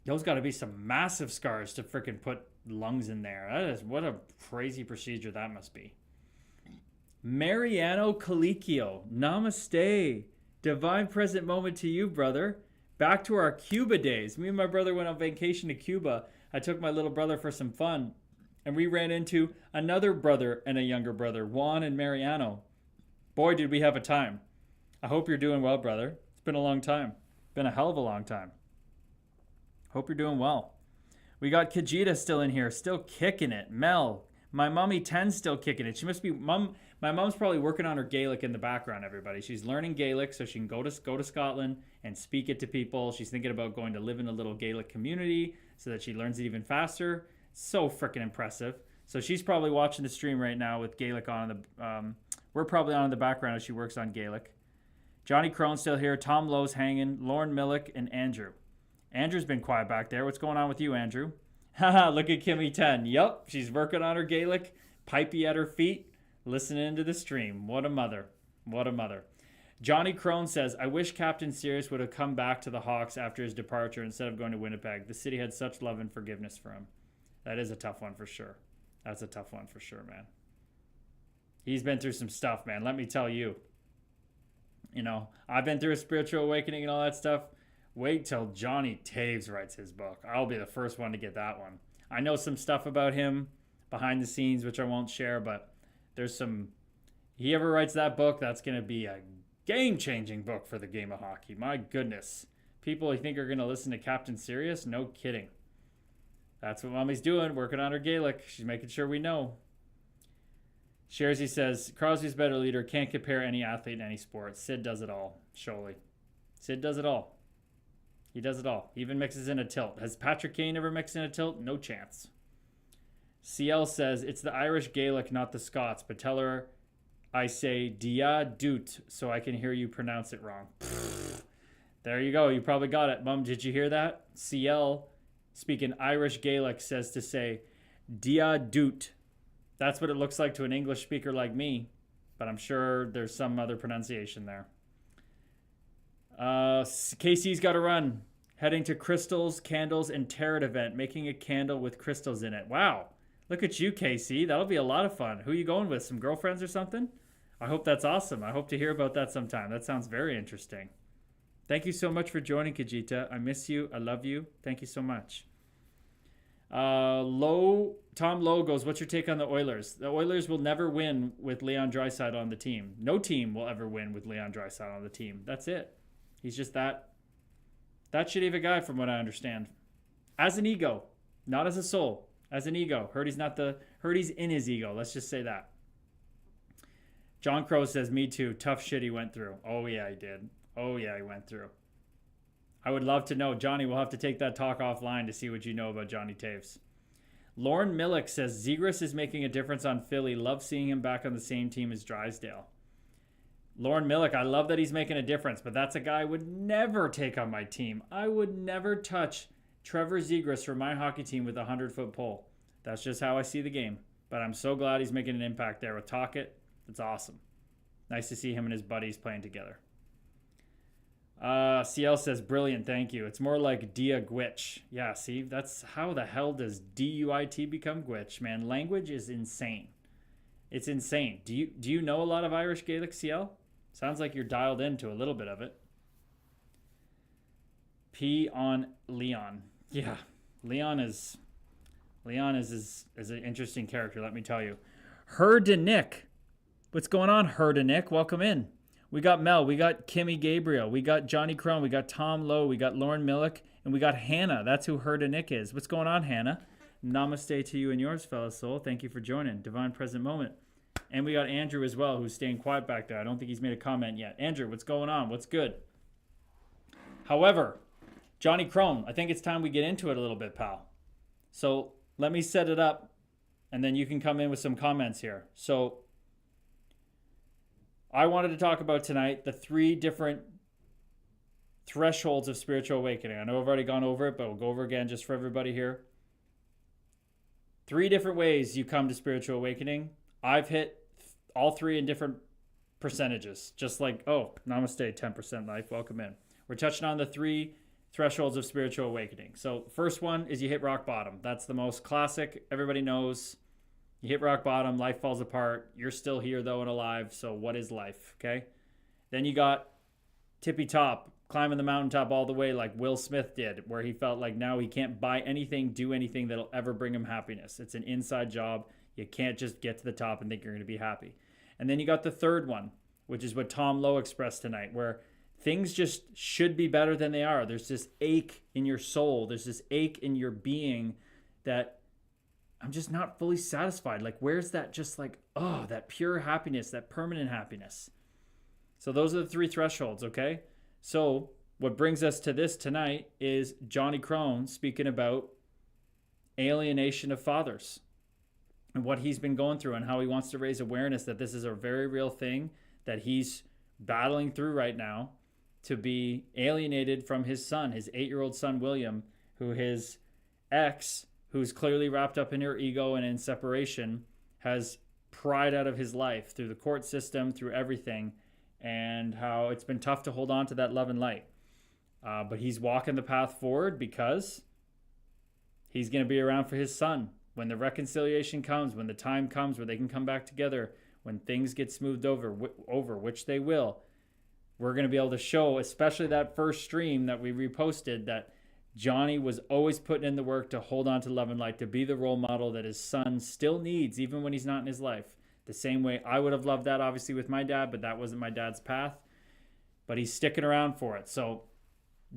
Those got to be some massive scars to freaking put lungs in there. That is, what a crazy procedure that must be. Mariano Colicchio, namaste. Divine present moment to you, brother. Back to our Cuba days. Me and my brother went on vacation to Cuba. I took my little brother for some fun, and we ran into another brother and a younger brother, Juan and Mariano. Boy, did we have a time. I hope you're doing well, brother. It's been a long time. Been a hell of a long time. Hope you're doing well. We got Kajita still in here, still kicking it. Mel, my mommy 10's still kicking it. She must be my mom's probably working on her Gaelic in the background, everybody. She's learning Gaelic so she can go to Scotland and speak it to people. She's thinking about going to live in a little Gaelic community so that she learns it even faster. So freaking impressive. So she's probably watching the stream right now with Gaelic on we're probably on in the background as she works on Gaelic. Johnny Crone's still here. Tom Lowe's hanging. Lauren Millick and Andrew. Andrew's been quiet back there. What's going on with you, Andrew? Haha, look at Kimmy 10. Yup, she's working on her Gaelic. Pipey at her feet. Listening to the stream. What a mother. What a mother. Johnny Crone says, I wish Captain Sirius would have come back to the Hawks after his departure instead of going to Winnipeg. The city had such love and forgiveness for him. That is a tough one for sure. That's a tough one for sure, man. He's been through some stuff, man. Let me tell you. You know, I've been through a spiritual awakening and all that stuff. Wait till Johnny Taves writes his book. I'll be the first one to get that one. I know some stuff about him behind the scenes, which I won't share, but there's some... He ever writes that book, that's going to be a game-changing book for the game of hockey. My goodness. People you think are going to listen to Captain Sirius? No kidding. That's what Mommy's doing, working on her Gaelic. She's making sure we know. Shersey says, Crosby's a better leader. Can't compare any athlete in any sport. Sid does it all. Surely. Sid does it all. He does it all. He even mixes in a tilt. Has Patrick Kane ever mixed in a tilt? No chance. CL says, it's the Irish Gaelic, not the Scots. But tell her I say dia doot so I can hear you pronounce it wrong. There you go. You probably got it. Mom, did you hear that? CL, speaking Irish Gaelic, says to say dia doot. That's what it looks like to an English speaker like me. But I'm sure there's some other pronunciation there. KC's got to run. Heading to Crystals, Candles, and Tarot event. Making a candle with crystals in it. Wow. Look at you, KC. That'll be a lot of fun. Who are you going with? Some girlfriends or something? I hope that's awesome. I hope to hear about that sometime. That sounds very interesting. Thank you so much for joining, Kajita. I miss you. I love you. Thank you so much. Tom Lowe goes, what's your take on the Oilers? The Oilers will never win with Leon Draisaitl on the team. No team will ever win with Leon Draisaitl on the team. That's it. He's just that shitty of a guy from what I understand. As an ego, not as a soul. As an ego. Heard he's in his ego. Let's just say that. John Crow says, me too. Tough shit he went through. Oh yeah, he did. Oh yeah, he went through. I would love to know. Johnny, we'll have to take that talk offline to see what you know about Johnny Taves. Lauren Millick says, Zegras is making a difference on Philly. Love seeing him back on the same team as Drysdale. Lauren Millick, I love that he's making a difference, but that's a guy I would never take on my team. I would never touch Trevor Zegras for my hockey team with a 100-foot pole. That's just how I see the game. But I'm so glad he's making an impact there with Tocchet. It's awesome. Nice to see him and his buddies playing together. CL says, brilliant, thank you. It's more like Dia Gwitch. Yeah, see, that's how the hell does D-U-I-T become Gwitch, man? Language is insane. It's insane. Do you know a lot of Irish Gaelic, CL? Sounds like you're dialed into a little bit of it. P on Leon. Yeah, Leon is an interesting character, let me tell you. Herda Nick. What's going on, Herda Nick? Welcome in. We got Mel, we got Kimmy Gabriel, we got Johnny Crone, we got Tom Lowe, we got Lauren Millick, and we got Hannah. That's who Herda Nick is. What's going on, Hannah? Namaste to you and yours, fellow soul. Thank you for joining. Divine Present Moment. And we got Andrew as well, who's staying quiet back there. I don't think he's made a comment yet. Andrew, what's going on? What's good? However, Johnny Crone, I think it's time we get into it a little bit, pal. So let me set it up, and then you can come in with some comments here. So I wanted to talk about tonight the 3 different thresholds of spiritual awakening. I know I've already gone over it, but we'll go over again just for everybody here. 3 different ways you come to spiritual awakening. I've hit all 3 in different percentages. Just like, oh, namaste, 10% life, welcome in. We're touching on the 3 thresholds of spiritual awakening. So first one is you hit rock bottom. That's the most classic. Everybody knows. You hit rock bottom, life falls apart. You're still here though and alive. So what is life? Okay. Then you got tippy top, climbing the mountaintop all the way like Will Smith did, where he felt like now he can't buy anything, do anything that'll ever bring him happiness. It's an inside job. You can't just get to the top and think you're going to be happy. And then you got the third one, which is what Tom Lowe expressed tonight, where things just should be better than they are. There's this ache in your soul. There's this ache in your being that I'm just not fully satisfied. Like, where's that just like, oh, that pure happiness, that permanent happiness? So those are the three thresholds, okay? So what brings us to this tonight is Johnny Crone speaking about alienation of fathers and what he's been going through and how he wants to raise awareness that this is a very real thing that he's battling through right now, to be alienated from his son, his 8-year-old son, William, who his ex, who's clearly wrapped up in her ego and in separation, has pried out of his life through the court system, through everything, and how it's been tough to hold on to that love and light. But he's walking the path forward because he's going to be around for his son. When the reconciliation comes, when the time comes where they can come back together, when things get smoothed over, which they will, we're going to be able to show, especially that first stream that we reposted, that Johnny was always putting in the work to hold on to love and light, to be the role model that his son still needs, even when he's not in his life. The same way I would have loved that, obviously, with my dad, but that wasn't my dad's path. But he's sticking around for it. So,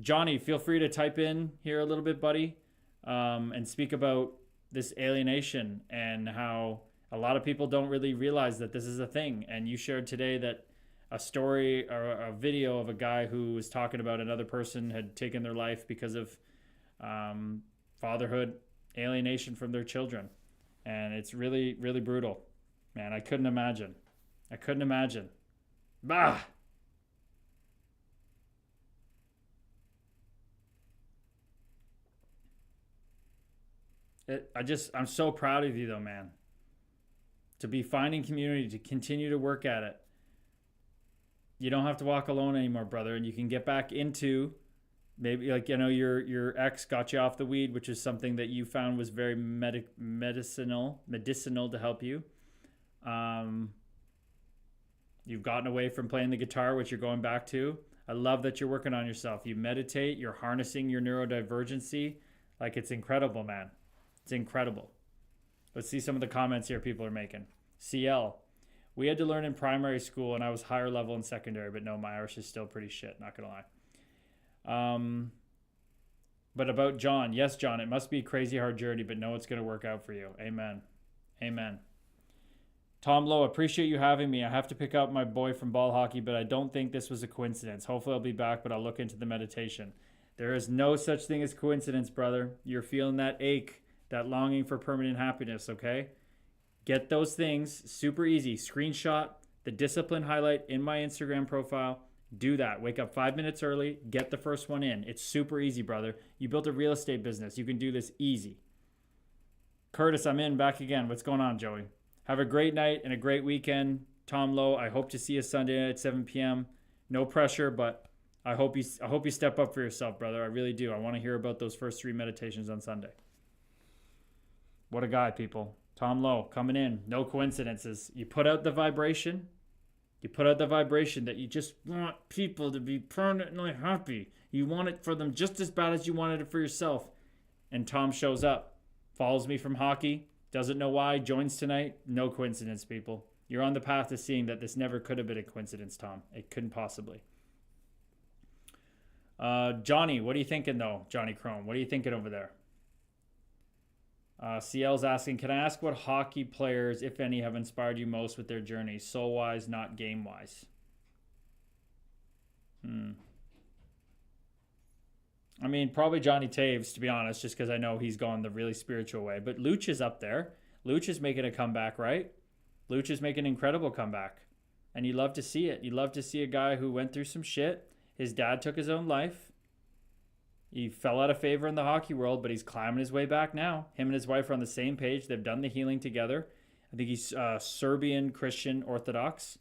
Johnny, feel free to type in here a little bit, buddy, and speak about this alienation and how a lot of people don't really realize that this is a thing. And you shared today that a story or a video of a guy who was talking about another person had taken their life because of fatherhood alienation from their children. And it's really, really brutal. Man, I couldn't imagine. Bah! I'm so proud of you though, man. To be finding community, to continue to work at it. You don't have to walk alone anymore, brother, and you can get back into, maybe, like, you know, your ex got you off the weed, which is something that you found was very medicinal to help you. You've gotten away from playing the guitar, which you're going back to. I love that you're working on yourself. You meditate, you're harnessing your neurodivergency. Like, it's incredible, man. It's incredible. Let's see some of the comments here people are making. CL. We had to learn in primary school, and I was higher level in secondary, but no, my Irish is still pretty shit, not going to lie. But about John, yes, John, it must be a crazy hard journey, but no, it's going to work out for you. Amen. Amen. Tom Lowe, appreciate you having me. I have to pick up my boy from ball hockey, but I don't think this was a coincidence. Hopefully I'll be back, but I'll look into the meditation. There is no such thing as coincidence, brother. You're feeling that ache, that longing for permanent happiness, okay? Get those things super easy. Screenshot the discipline highlight in my Instagram profile. Do that. Wake up 5 minutes early. Get the first one in. It's super easy, brother. You built a real estate business. You can do this easy. Curtis, I'm in. Back again. What's going on, Joey? Have a great night and a great weekend. Tom Lowe, I hope to see you Sunday at 7 p.m. No pressure, but I hope you step up for yourself, brother. I really do. I want to hear about those first 3 meditations on Sunday. What a guy, people. Tom Lowe coming in. No coincidences. You put out the vibration. You put out the vibration that you just want people to be permanently happy. You want it for them just as bad as you wanted it for yourself. And Tom shows up. Follows me from hockey. Doesn't know why. Joins tonight. No coincidence, people. You're on the path to seeing that this never could have been a coincidence, Tom. It couldn't possibly. Johnny, what are you thinking, though? Johnny Crone, what are you thinking over there? CL's asking, can I ask what hockey players, if any, have inspired you most with their journey? Soul-wise, not game-wise. I mean, probably Johnny Taves, to be honest, just because I know he's gone the really spiritual way. But Luch is up there. Luch is making a comeback, right? Luch is making an incredible comeback. And you love to see it. You love to see a guy who went through some shit. His dad took his own life. He fell out of favor in the hockey world, but he's climbing his way back now. Him and his wife are on the same page. They've done the healing together. I think he's Serbian Christian Orthodox,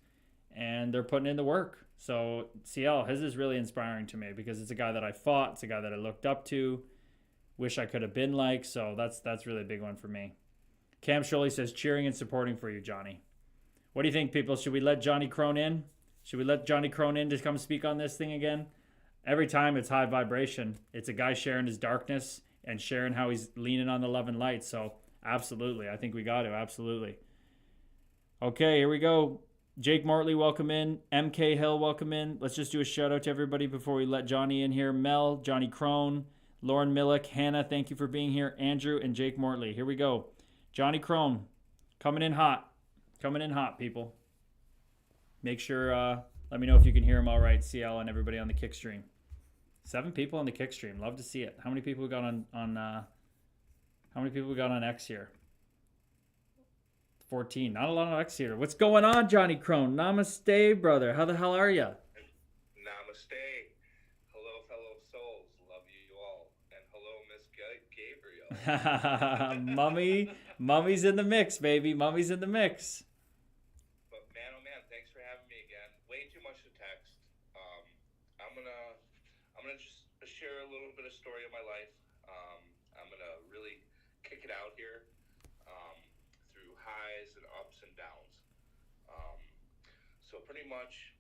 and they're putting in the work. So CL, his is really inspiring to me because it's a guy that I fought. It's a guy that I looked up to. Wish I could have been like. So that's really a big one for me. Cam Sholey says, cheering and supporting for you, Johnny. What do you think, people? Should we let Johnny Crone in? Should we let Johnny Crone in to come speak on this thing again? Every time it's high vibration. It's a guy sharing his darkness and sharing how he's leaning on the love and light. So, absolutely. I think we got to. Absolutely. Okay, here we go. Jake Mortley, welcome in. MK Hill, welcome in. Let's just do a shout out to everybody before we let Johnny in here. Mel, Johnny Crone, Lauren Millick, Hannah, thank you for being here. Andrew and Jake Mortley. Here we go. Johnny Crone, coming in hot. Coming in hot, people. Make sure, let me know if you can hear him all right, CL and everybody on the kick stream. 7 people on the kick stream. Love to see it. How many people we got on how many people we got on X here? 14. Not a lot on X here. What's going on, Johnny Crone? Namaste, brother. How the hell are you? Namaste. Hello, fellow souls. Love you all. And hello, Miss Gabriel. Mummy's in the mix, baby. Mummy's in the mix. But man, oh man, thanks for having me again. Way too much to text. I'm gonna just share a little bit of story of my life. I'm gonna really kick it out here. Through highs and ups and downs. So pretty much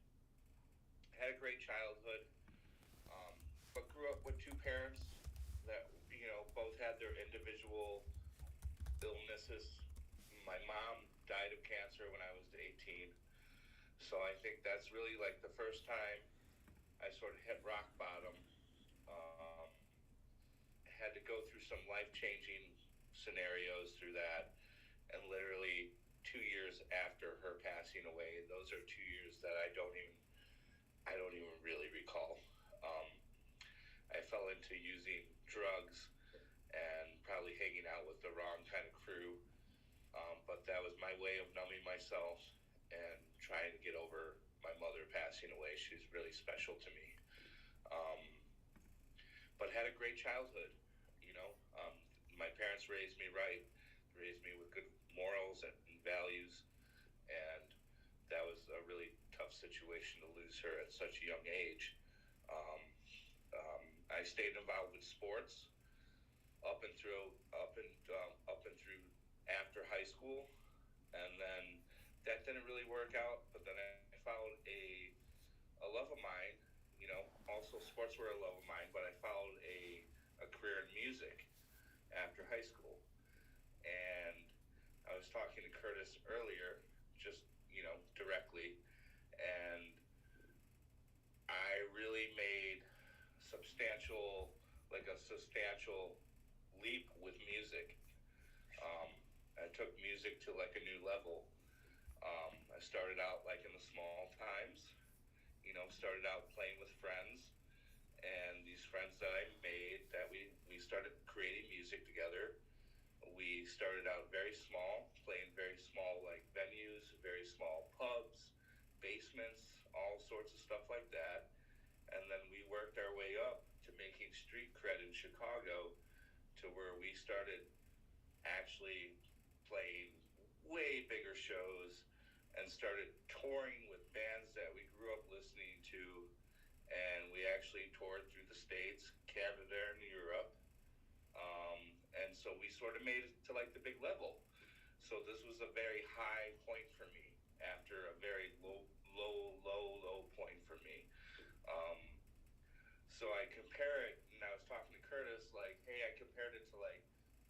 had a great childhood, but grew up with 2 parents that, both had their individual illnesses. My mom died of cancer when I was 18. So I think that's really like the first time I sort of hit rock bottom. Had to go through some life-changing scenarios through that. And literally 2 years after her passing away, those are 2 years that I don't even really recall. I fell into using drugs and probably hanging out with the wrong kind of crew. But that was my way of numbing myself and trying to get over my mother passing away. She's really special to me. But had a great childhood, my parents raised me right, raised me with good morals and values, and that was a really tough situation to lose her at such a young age. I stayed involved with sports up and through after high school, and then that didn't really work out. But then I found a love of mine. Also sports were a love of mine, but I followed a career in music after high school, and I was talking to Curtis earlier, just, directly, and I really made a substantial leap with music. I took music to like a new level. I started out like in the small times, started out playing with friends, and these friends that I made, that we started creating music together. We started out very small, playing very small like venues, very small pubs, basements, all sorts of stuff like that. And then we worked our way up to making street cred in Chicago, to where we started actually playing way bigger shows and started touring with bands that we grew up listening to. And we actually toured through the States, Canada, and Europe. And so we sort of made it to like the big level. So this was a very high point for me after a very low point for me. So I compare it, and I was talking to Curtis, like, hey, I compared it to like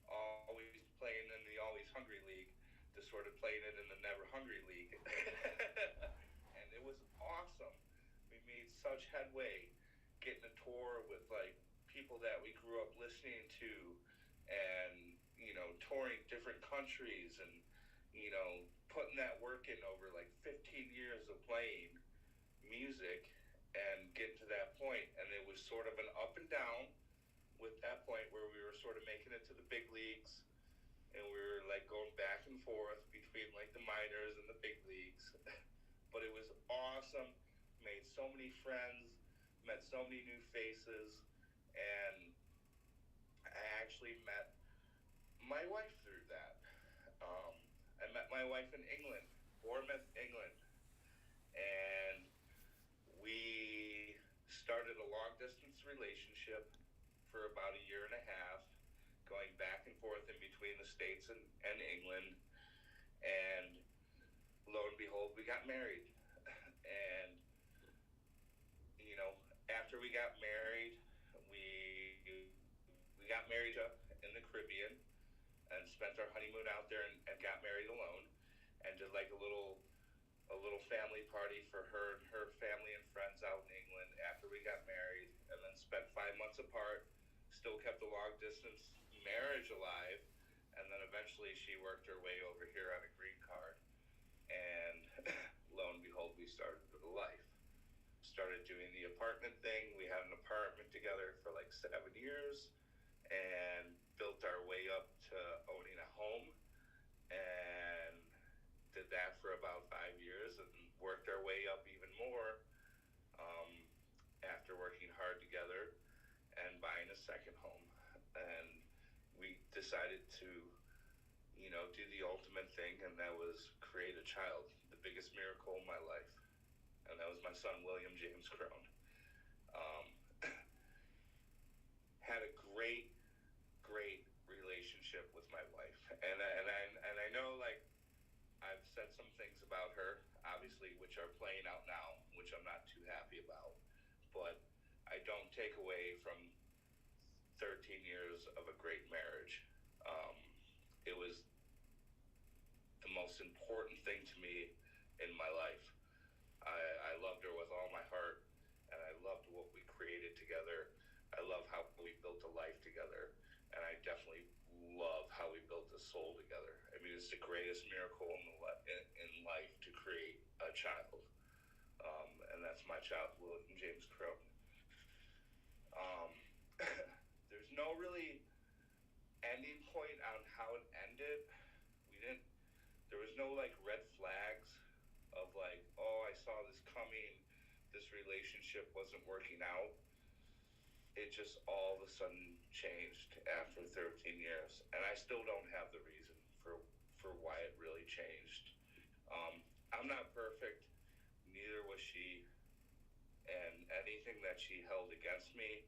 always playing in the Always Hungry League to sort of playing it in the Never Hungry League. And it was awesome. We made such headway getting a tour with like people that we grew up listening to, and touring different countries, and putting that work in over like 15 years of playing music and getting to that point. And it was sort of an up and down with that point where we were sort of making it to the big leagues, and we were like going back and forth between like the minors and the big leagues. But it was awesome. Made so many friends, met so many new faces, and I actually met my wife through that. I met my wife in England, Bournemouth, England, and we started a long distance relationship for about a year and a half, going back and forth in between the States and England. And lo and behold, we got married. And, you know, after we got married, we got married in the Caribbean and spent our honeymoon out there and got married alone and did like a little family party for her and her family and friends out in England after we got married, and then spent 5 months apart, still kept the long distance marriage alive, and then eventually she worked her way over here on a green card, and lo and behold, we started a life. Started doing the apartment thing. We had an apartment together for like 7 years and built our way up to owning a home, and did that for about 5 years and worked our way up even more after working hard together and buying a second home. And we decided to, you know, do the ultimate thing, and that was create a child, the biggest miracle in my life. And that was my son, William James Crone. Had a great relationship with my wife, and I know, like, I've said some things about her, obviously, which are playing out now, which I'm not too happy about, but I don't take away from 13 years of a great marriage. It was the most important thing to me in my life. I loved her with all my heart, and I loved what we created together. I love how we built a life together, and I definitely love how we built a soul together. I mean, it's the greatest miracle in life to create a child, and that's my child, William James Crone. There's no really ending point on how it ended. There was no like red flags of like, oh, I saw this coming, this relationship wasn't working out. It just all of a sudden changed after 13 years, and I still don't have the reason for why it really changed. I'm not perfect, neither was she, and anything that she held against me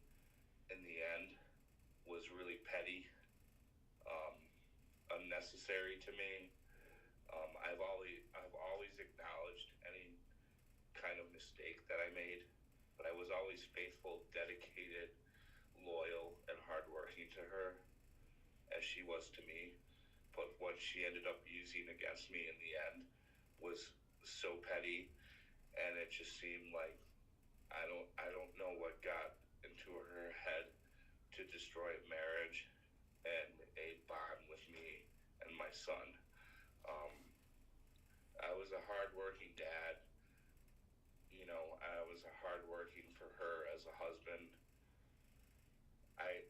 in the end was really petty, unnecessary to me. I've always acknowledged any kind of mistake that I made, but I was always faithful, dedicated, loyal, and hardworking to her, as she was to me. But what she ended up using against me in the end was so petty, and it just seemed like I don't know what got into her head to destroy a marriage and a bond with me and my son. I was a hardworking dad. You know, I was hardworking for her as a husband. I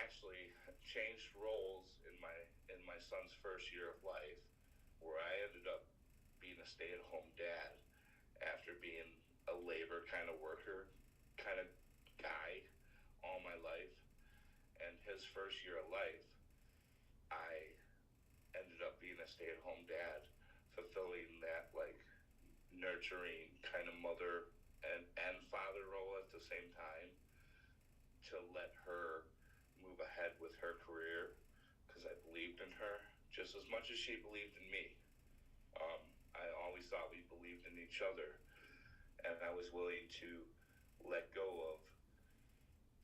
actually changed roles in my son's first year of life, where I ended up being a stay-at-home dad after being a labor kind of worker kind of guy all my life. And his first year of life, I ended up being a stay-at-home dad, fulfilling that like nurturing kind of mother and father role at the same time, to let her move ahead with her career, because I believed in her just as much as she believed in me. I always thought we believed in each other, and I was willing to let go of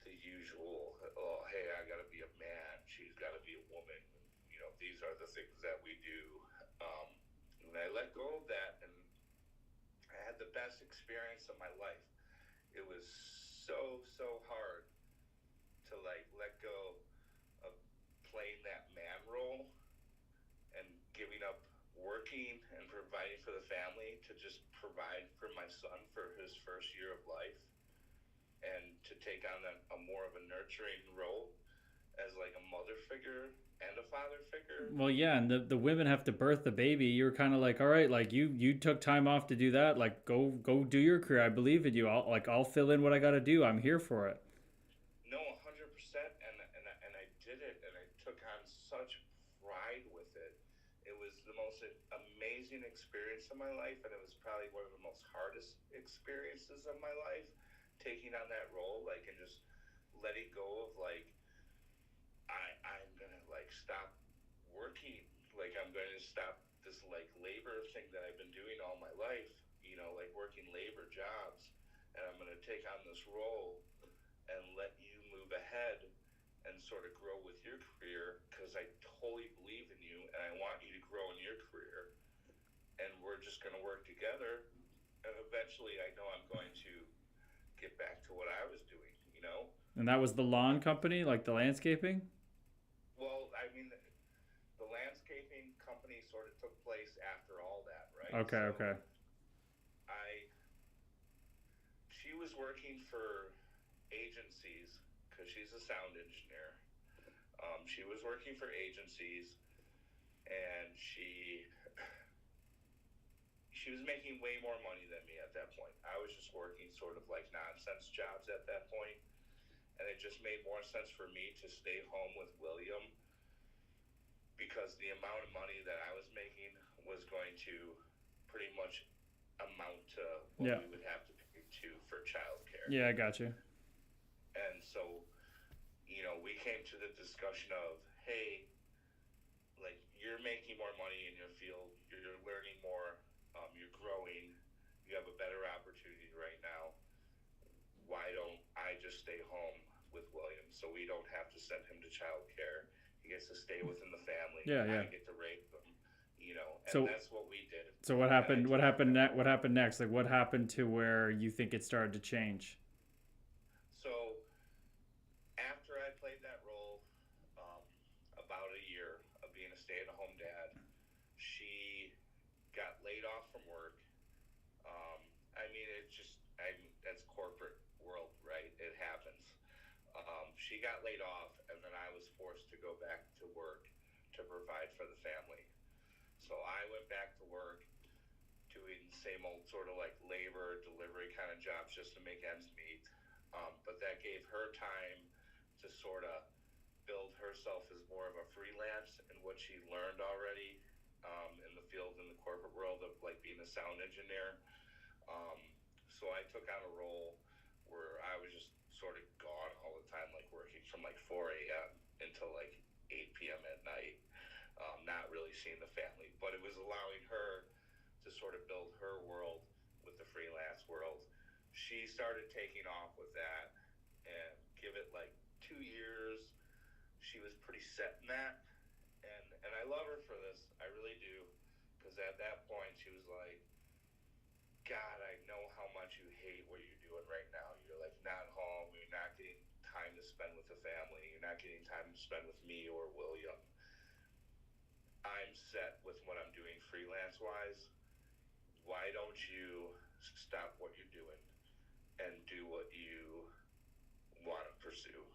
the usual, oh, hey, I gotta be a man, she's gotta be a woman, you know, these are the things that we do. And I let go of that, and I had the best experience of my life. It was so hard to like let go of playing that man role and giving up working and providing for the family to just provide for my son for his first year of life, and to take on a more of a nurturing role as like a mother figure and a father figure. Well, yeah, and the women have to birth the baby. You're kind of like, all right, like you took time off to do that. Like, go do your career. I believe in you. I'll fill in what I got to do. I'm here for it. No, 100%, and I did it, and I took on such pride with it. It was the most amazing experience of my life, and it was probably one of the most hardest experiences of my life, taking on that role, like, and just letting go of like, I'm like stop working. Like I'm going to stop this like labor thing that I've been doing all my life, like working labor jobs, and I'm going to take on this role and let you move ahead and sort of grow with your career, because I totally believe in you and I want you to grow in your career, and we're just going to work together, and eventually I know I'm going to get back to what I was doing. And that was the lawn company, like the landscaping? Well, I mean, the landscaping company sort of took place after all that, right? Okay. She was working for agencies because she's a sound engineer. She was working for agencies, and she was making way more money than me at that point. I was just working sort of like nonsense jobs at that point, and it just made more sense for me to stay home with William, because the amount of money that I was making was going to pretty much amount to what we would have to pay for childcare. Yeah, I got you. And so, we came to the discussion of, hey, like, you're making more money in your field, you're learning more, you're growing, you have a better opportunity right now. Why don't I just stay home with William so we don't have to send him to childcare? He gets to stay within the family. Yeah. I get to raise him, and So that's what we did. So what happened? What happened next? What happened next? Like, what happened to where you think it started to change? So after I played that role, about a year of being a stay-at-home dad, she got laid off from work. I mean, that's corporate world, right? It happens. She got laid off, and then I was forced to go back to work to provide for the family. So I went back to work doing the same old sort of like labor delivery kind of jobs just to make ends meet. But that gave her time to sort of build herself as more of a freelance in what she learned already in the field, in the corporate world of like being a sound engineer. So I took on a role where I was just sort of gone all the time, like working from like 4 a.m. until like 8 p.m. at night, not really seeing the family. But it was allowing her to sort of build her world with the freelance world. She started taking off with that, and give it like 2 years, she was pretty set in that. And I love her for this. I really do. Because at that point, she was like, God, I know how much you hate what you're doing right now. You're like not home. You're not getting time to spend with the family. You're not getting time to spend with me or William. I'm set with what I'm doing freelance-wise. Why don't you stop what you're doing and do what you want to pursue?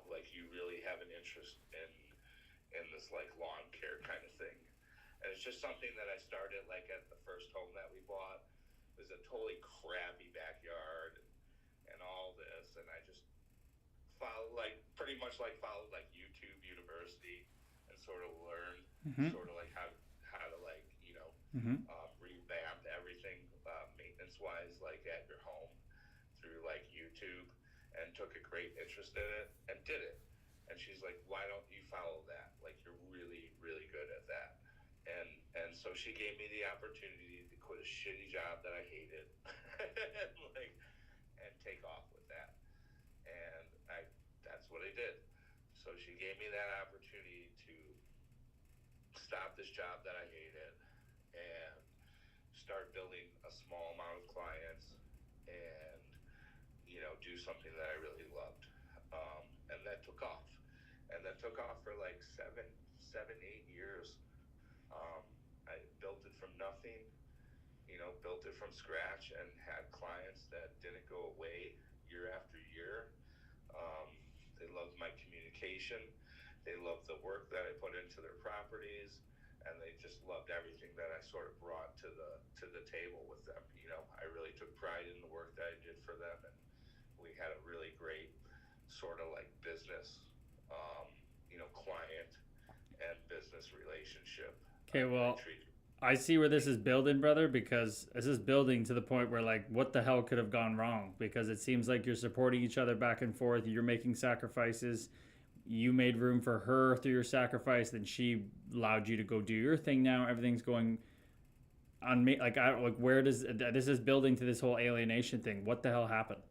Like you really have an interest in this like lawn care kind of thing. And it's just something that I started like at the first home that we bought. It was a totally crappy backyard and all this, and I just followed followed like YouTube University and sort of learned sort of like how to like revamp everything maintenance wise like at your home through like YouTube, and took a great interest in it and did it. And she's like, why don't you follow that? Like you're really, really good at that. And so she gave me the opportunity to quit a shitty job that I hated and take off with that. And that's what I did. So she gave me that opportunity to stop this job that I hated and start building a small amount of clients and, do something that I really loved. And that took off. And that took off for like 7, 8 years. I built it from nothing, built it from scratch, and had clients that didn't go away year after year. They loved my communication. They loved the work that I put into their properties, and they just loved everything that I sort of brought to the table with them. I really took pride in the work that I did for them, and we had a really great sort of like business, client and business relationship. Okay, well, I see where this is building, brother, because this is building to the point where, like, what the hell could have gone wrong? Because it seems like you're supporting each other back and forth. You're making sacrifices. you made room for her through your sacrifice, then she allowed you to go do your thing. Now everything's going on me. Like, where does this is building to this whole alienation thing? What the hell happened?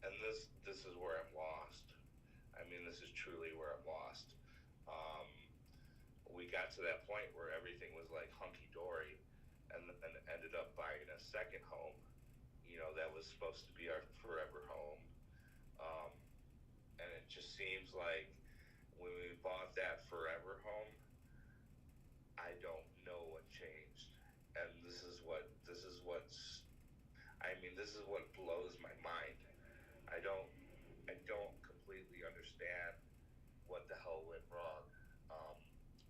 And this is where I'm lost. I mean, this is truly where I'm lost. We got to that point where everything was like hunky-dory, and ended up buying a second home, that was supposed to be our forever home. And it just seems like when we bought that forever home, I don't know what changed. And this is what blows my mind. I don't completely understand what the hell went wrong.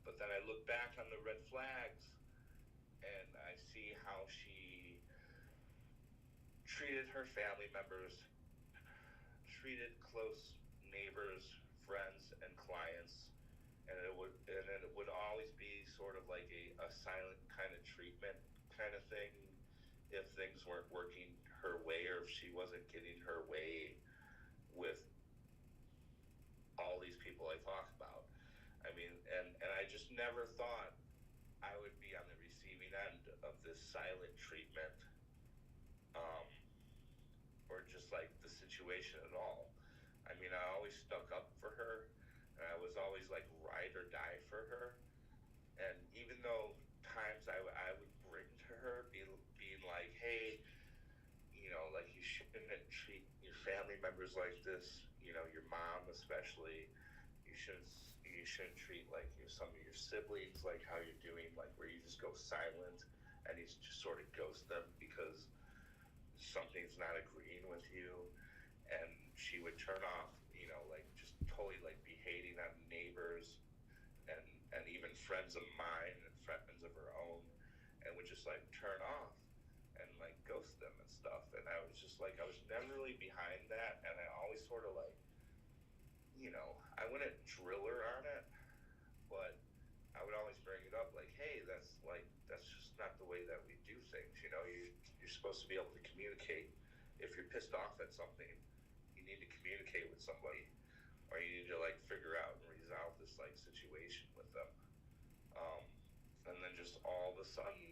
But then I look back on the red flags, and I see how she treated her family members, treated close neighbors, friends, and clients, and it would always be sort of like a silent kind of treatment kind of thing if things weren't working her way, or if she wasn't getting her way with all these people I talk about. I mean, and I just never thought I would be on the receiving end of this silent treatment, or just like the situation at all. I mean, I always stuck up for her, and I was always like ride or die for her. And even though times I would bring to her, being like, hey, like, you shouldn't treat your family members like this, your mom especially. You shouldn't treat like some of your siblings like how you're doing, like where you just go silent and you just sort of ghost them because something's not agreeing with you. And she would turn off, like just totally like be hating on neighbors and even friends of mine and friends of her own, and would just like turn off and like ghost them and stuff. And I was just like, I was never really behind that, and I always sort of like, I wouldn't drill her on it, but I would always bring it up like, hey, that's just not the way that we do things. You're supposed to be able to communicate. If you're pissed off at something, you need to communicate with somebody, or you need to like figure out and resolve this like situation with them. And then just all of a sudden,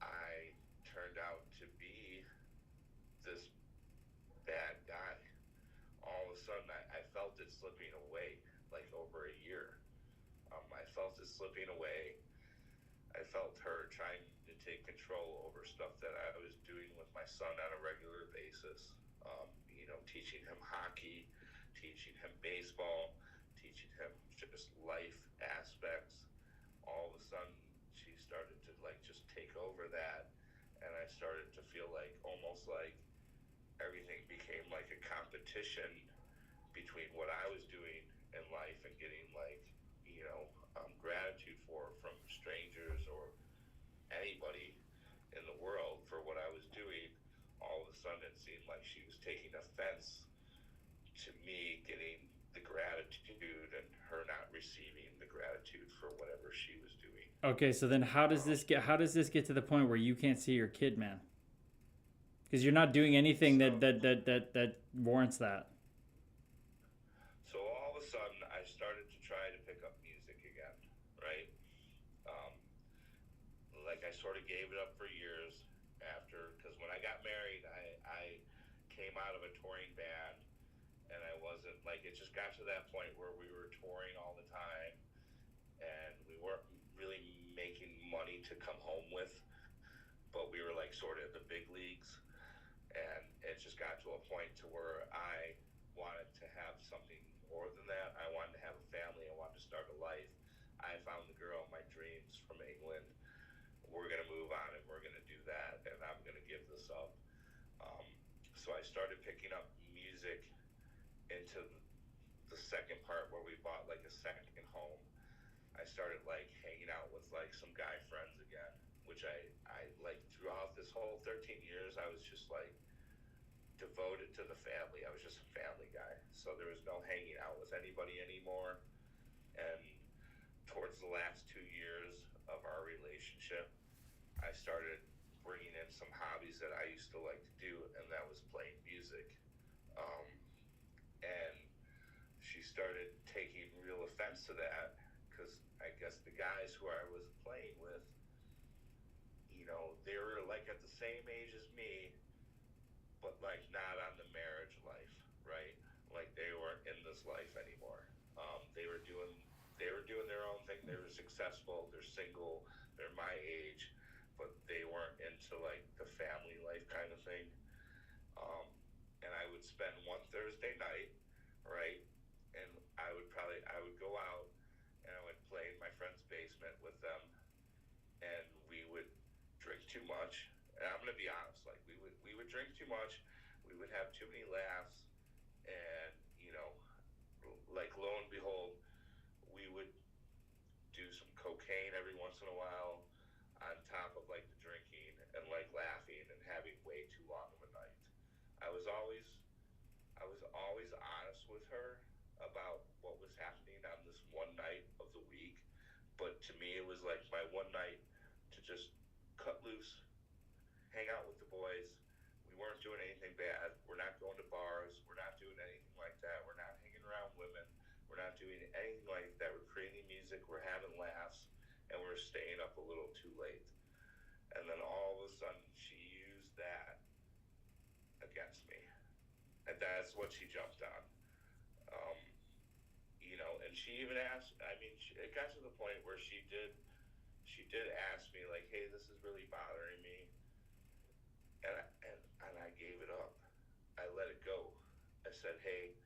I turned out to be this bad guy. All of a sudden, I felt it slipping away, like over a year. I felt it slipping away. I felt her trying to take control over stuff that I was doing with my son on a regular basis. Teaching him hockey, teaching him baseball, teaching him just life aspects. All of a sudden, she started to like just take over that, and I started to feel like almost like everything became like a competition between what I was doing in life and getting like, gratitude from strangers or anybody in the world for what I was doing. All of a sudden it seemed like she was taking offense to me getting the gratitude and her not receiving the gratitude for whatever she was doing. Okay, so then how does this get to the point where you can't see your kid, man? Because you're not doing anything that warrants that. So all of a sudden, I started to try to pick up music again, right? Like I sort of gave it up for years after, because when I got married, I came out of a touring band, and I wasn't like, it just got to that point where we were touring all the time, and we weren't really making money to come home with, but we were like sort of in the big leagues. And it just got to a point to where I wanted to have something more than that. I wanted to have a family. I wanted to start a life. I found the girl of my dreams from England. We're going to move on, and we're going to do that, and I'm going to give this up. So I started picking up music into the second part where we bought like a second home. I started like hanging out with like some guy friends again, which I like throughout this whole 13 years, I was just like devoted to the family. I was just a family guy. So there was no hanging out with anybody anymore. And towards the last 2 years of our relationship, I started bringing in some hobbies that I used to like to do, and that was playing music. And she started taking real offense to that because I guess the guys who I was playing with, you know, they were like at the same age as me, but like not on the marriage life, right? Like they weren't in this life anymore. They were doing their own thing. They were successful. They're single. They're my age, but they weren't into like the family life kind of thing. And I would spend one Thursday night, right? And I would go out and I would play in my friend's basement with them, and we would drink too much. And I'm gonna be honest, like we would drink too much, we would have too many laughs, and you know, like lo and behold, we would do some cocaine every once in a while, on top of like the drinking and like laughing and having way too long of a night. I was always honest with her about what was happening on this one night of the week, but to me it was like my one night to just cut loose, hang out with the boys. We weren't doing anything bad. We're not going to bars. We're not doing anything like that. We're not hanging around women. We're not doing anything like that. We're creating music. We're having laughs, and we're staying up a little too late. And then all of a sudden, she used that against me, and that's what she jumped on. You know, and she even asked. I mean, it got to the point where she did ask me, like, "Hey, this is really bothering me," and I gave it up. I let it go. I said, "Hey,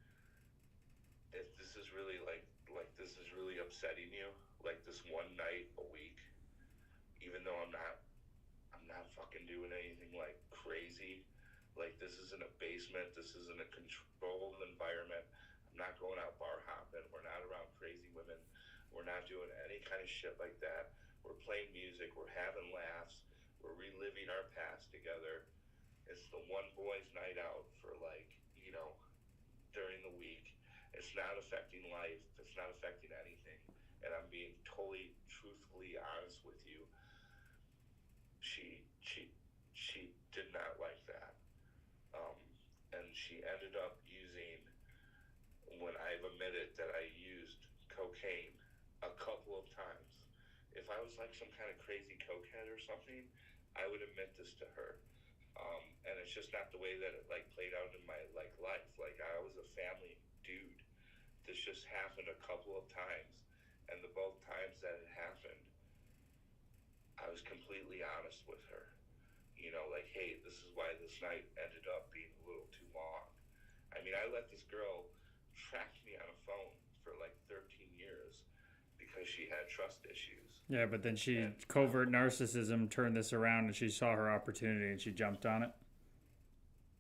if this is really like this is really upsetting you, like this one night a week, even though I'm not fucking doing anything like crazy, like this isn't a basement, this isn't a controlled environment. I'm not going out bar hopping. We're not around crazy women. We're not doing any kind of shit like that. We're playing music. We're having laughs. We're reliving our past together. It's the one boys' night out for like, you know, during the week. It's not affecting life. It's not affecting anything. And I'm being totally, truthfully honest with you. She did not like that. And she ended up using, when I've admitted that I used cocaine a couple of times. If I was like some kind of crazy cokehead or something, I would admit this to her. And it's just not the way that it like played out in my like life. Like I was a family dude. This just happened a couple of times, and the both times that it happened, I was completely honest with her. You know, like, hey, this is why this night ended up being a little too long. I mean, I let this girl track me on a phone for like 13 years because she had trust issues. Yeah, but then covert narcissism turned this around and she saw her opportunity and she jumped on it.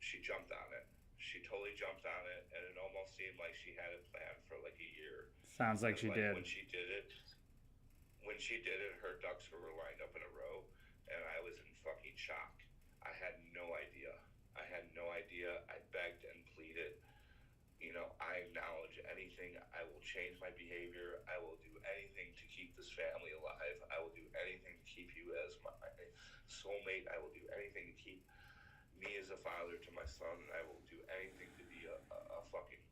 She jumped on it. She totally jumped on it, and it almost seemed like she had it planned for like a year. Sounds like she did. When she did it, her ducks were lined up in a row, and I was in fucking shock. I had no idea. I begged and pleaded. You know, I acknowledge anything. I will change my behavior. I will do anything to keep this family alive. I will do anything to keep you as my soulmate. I will do anything to keep me as a father to my son, and I will do anything to be a fucking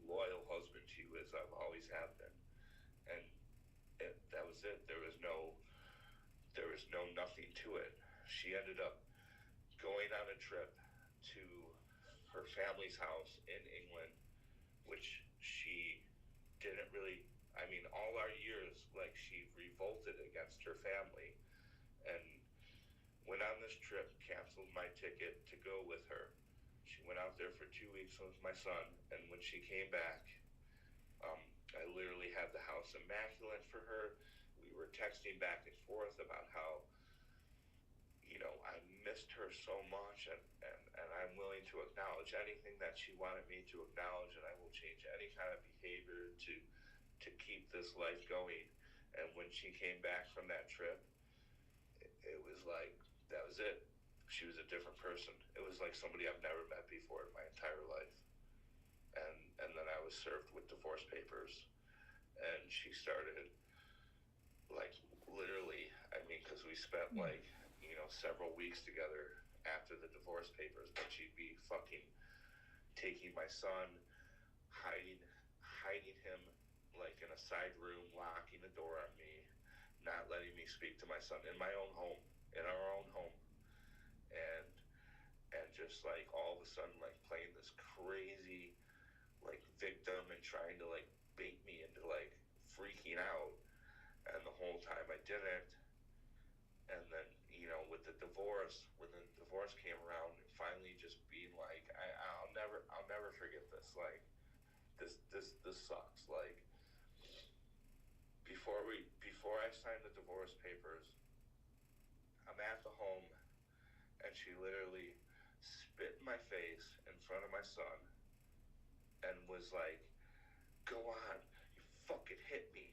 loyal husband to you as I've always have been. And that was it. There was no nothing to it. She ended up going on a trip to her family's house in England, which she didn't really, I mean, all our years, like, she revolted against her family and went on this trip, canceled my ticket to go with her. She went out there for 2 weeks with my son, and when she came back, I literally had the house immaculate for her. We were texting back and forth about how, you know, I missed her so much, and I'm willing to acknowledge anything that she wanted me to acknowledge, and I will change any kind of behavior to keep this life going. And when she came back from that trip, it was like, that was it. She was a different person. It was like somebody I've never met before in my entire life. And then I was served with divorce papers, and she started, like, literally, I mean, because we spent, like, you know, several weeks together after the divorce papers, but she'd be fucking taking my son, hiding hiding him like in a side room, locking the door on me, not letting me speak to my son in my own home, in our own home, and just like all of a sudden like playing this crazy like victim and trying to like bait me into like freaking out, and the whole time I didn't. And then, you know, with the divorce, when the divorce came around, and finally just being like, I'll never forget this. Like, this sucks. Like, before I signed the divorce papers, I'm at the home, and she literally spit in my face in front of my son, and was like, "Go on, you fucking hit me,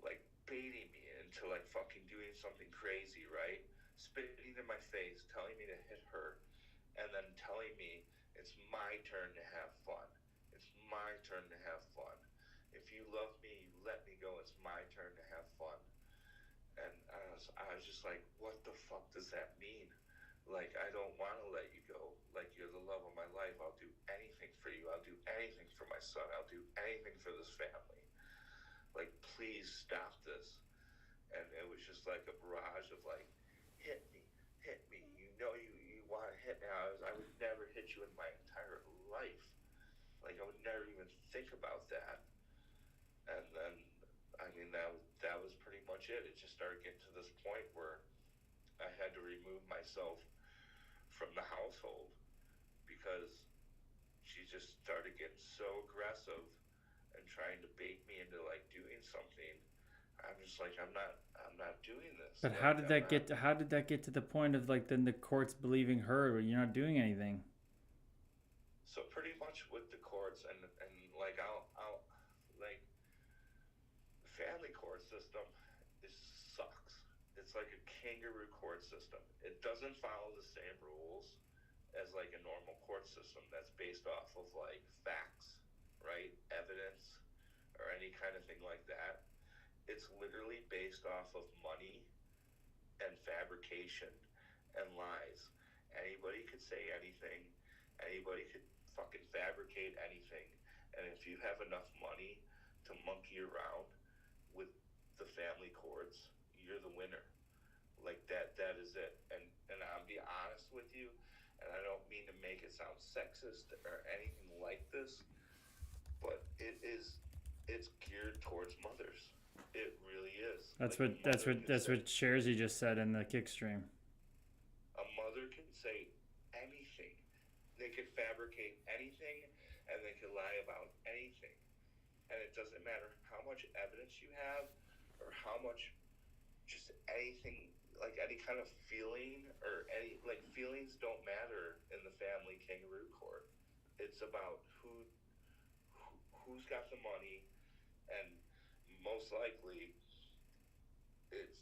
like baiting me into like fucking doing something crazy, right? Spitting in my face, telling me to hit her, and then telling me it's my turn to have fun. It's my turn to have fun. If you love me, you let me go. It's my turn to have fun." And I was just like, what the fuck does that mean? Like, I don't want to let you go. Like, you're the love of my life. I'll do anything for you. I'll do anything for my son. I'll do anything for this family. Like, please stop this. And it was just like a barrage of like, hit me. You know you want to hit me. I would never hit you in my entire life. Like, I would never even think about that. And then, I mean, that was pretty much it. It just started getting to this point where I had to remove myself from the household because she just started getting so aggressive and trying to bait me into like doing something. I'm just like, I'm not doing this. But like, how did that get to the point of like then the courts believing her you're not doing anything? So pretty much with the courts and like I'll like the family court system sucks. It's like a kangaroo court system. It doesn't follow the same rules as like a normal court system that's based off of like facts, right? Evidence or any kind of thing like that. It's literally based off of money and fabrication and lies. Anybody could say anything. Anybody could fucking fabricate anything. And if you have enough money to monkey around with the family courts, you're the winner. Like that is it. And I'll be honest with you, and I don't mean to make it sound sexist or anything like this, but it's geared towards mothers. It really is. That's like what Sharzy just said in the kick stream. A mother can say anything. They can fabricate anything, and they can lie about anything. And it doesn't matter how much evidence you have or how much just anything, like any kind of feeling or any, like feelings don't matter in the family kangaroo court. It's about who's got the money, and most likely it's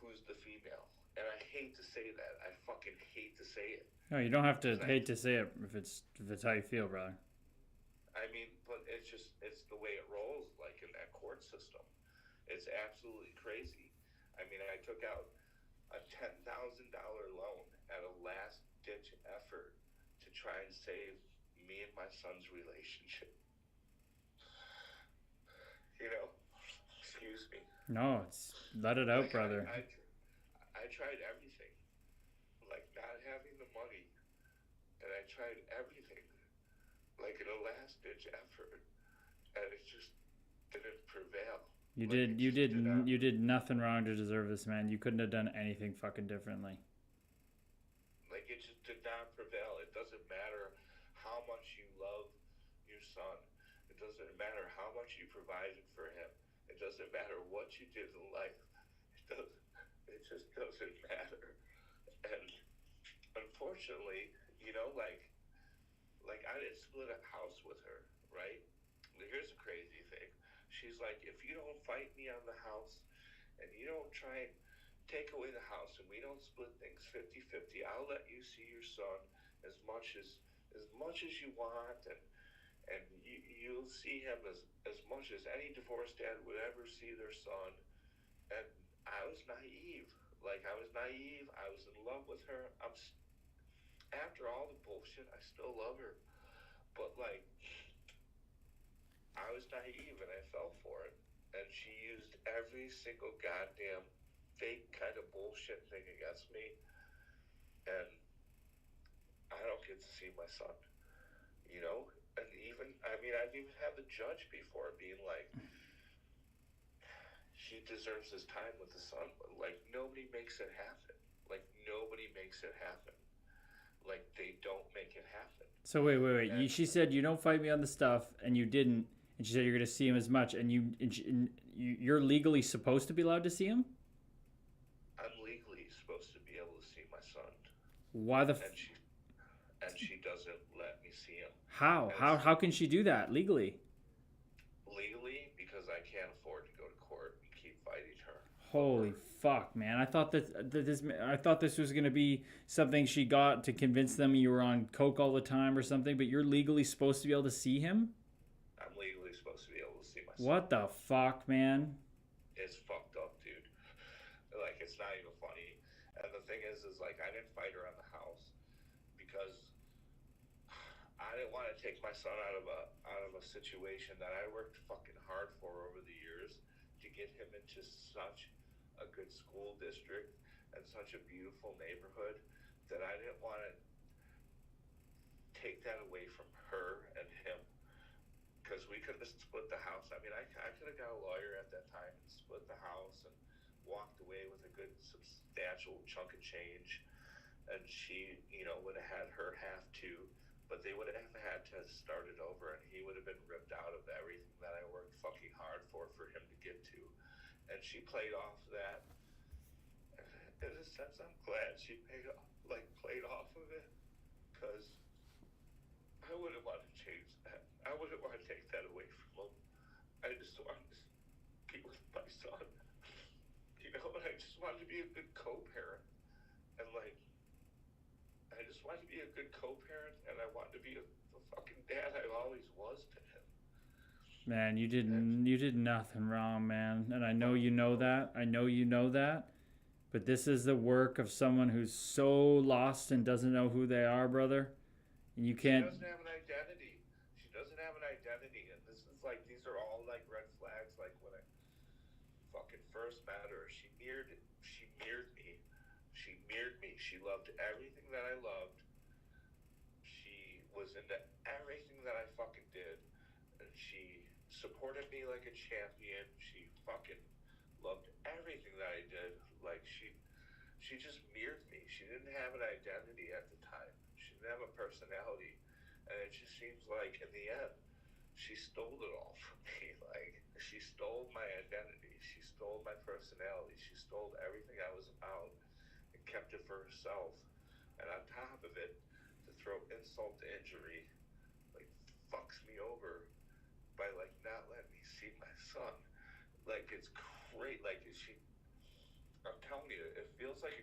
who's the female. And I hate to say that. I fucking hate to say it. No, you don't have to hate to say it if it's how you feel, brother. I mean, but it's the way it rolls, like in that court system. It's absolutely crazy. I mean, I took out a $10,000 loan at a last-ditch effort to try and save me and my son's relationship. You know, excuse me. No, let it out, like, brother. I tried everything, like not having the money, and I tried everything, like in a last-ditch effort, and it just didn't prevail. You like, did nothing wrong to deserve this, man. You couldn't have done anything fucking differently. Like it just did not prevail. It doesn't matter how much you love your son. It doesn't matter how much you provided for him. It doesn't matter what you did in life. It just doesn't matter. And unfortunately, you know, like I didn't split a house with her, right? Here's the crazy thing. She's like, if you don't fight me on the house and you don't try and take away the house and we don't split things 50-50, I'll let you see your son as much as you want, and you'll see him as much as any divorced dad would ever see their son. And I was naive. Like, I was naive. I was in love with her. After all the bullshit, I still love her. But, like, I was naive and I fell for it. And she used every single goddamn fake kind of bullshit thing against me. And I don't get to see my son, you know? And even, I mean, I've even had the judge before being like, she deserves his time with the son. But, like, nobody makes it happen. Like, nobody makes it happen. Like, they don't make it happen. So wait. She said you don't fight me on the stuff, and you didn't. And she said you're going to see him as much, and you're legally supposed to be allowed to see him? I'm legally supposed to be able to see my son. Why the and she doesn't let me see him. How? How can she do that legally? Legally, because I can't afford to go to court and keep fighting her. Holy fuck, man! I thought this was gonna be something she got to convince them you were on coke all the time or something. But you're legally supposed to be able to see him. I'm legally supposed to be able to see my son. What the fuck, man? It's fucked up, dude. Like, it's not even funny. And the thing is like, I didn't fight her on the house because I didn't want to take my son out of a situation that I worked fucking hard for over the years to get him into such a good school district and such a beautiful neighborhood that I didn't want to take that away from her and him, because we could have split the house. I mean, I could have got a lawyer at that time and split the house and walked away with a good substantial chunk of change, and she, you know, would have had her half too, but they would have had to start it over, and he would have been ripped out of everything that I worked fucking hard for him to get to. And she played off that. In a sense, I'm glad she played off of it, because I wouldn't want to change that. I wouldn't want to take that away from him. I just wanted to be with my son, you know, and I just wanted to be a good co-parent. And, like, I just wanted to be a good co-parent, and I wanted to be the fucking dad I always was to him. Man, you did nothing wrong, man. And I know you know that. But this is the work of someone who's so lost and doesn't know who they are, brother. And you can't. She doesn't have an identity. And this is like, these are all like red flags. Like, when I fucking first met her, she mirrored me. She loved everything that I loved. She was into everything that I fucking did. And she supported me like a champion. She fucking loved everything that I did. Like, she just mirrored me. She didn't have an identity at the time. She didn't have a personality. And it just seems like, in the end, she stole it all from me. Like, she stole my identity. She stole my personality. She stole everything I was about and kept it for herself. And on top of it, to throw insult to injury, like, fucks me over by, like, not letting me see my son. Like, it's great. Like, I'm telling you, it feels like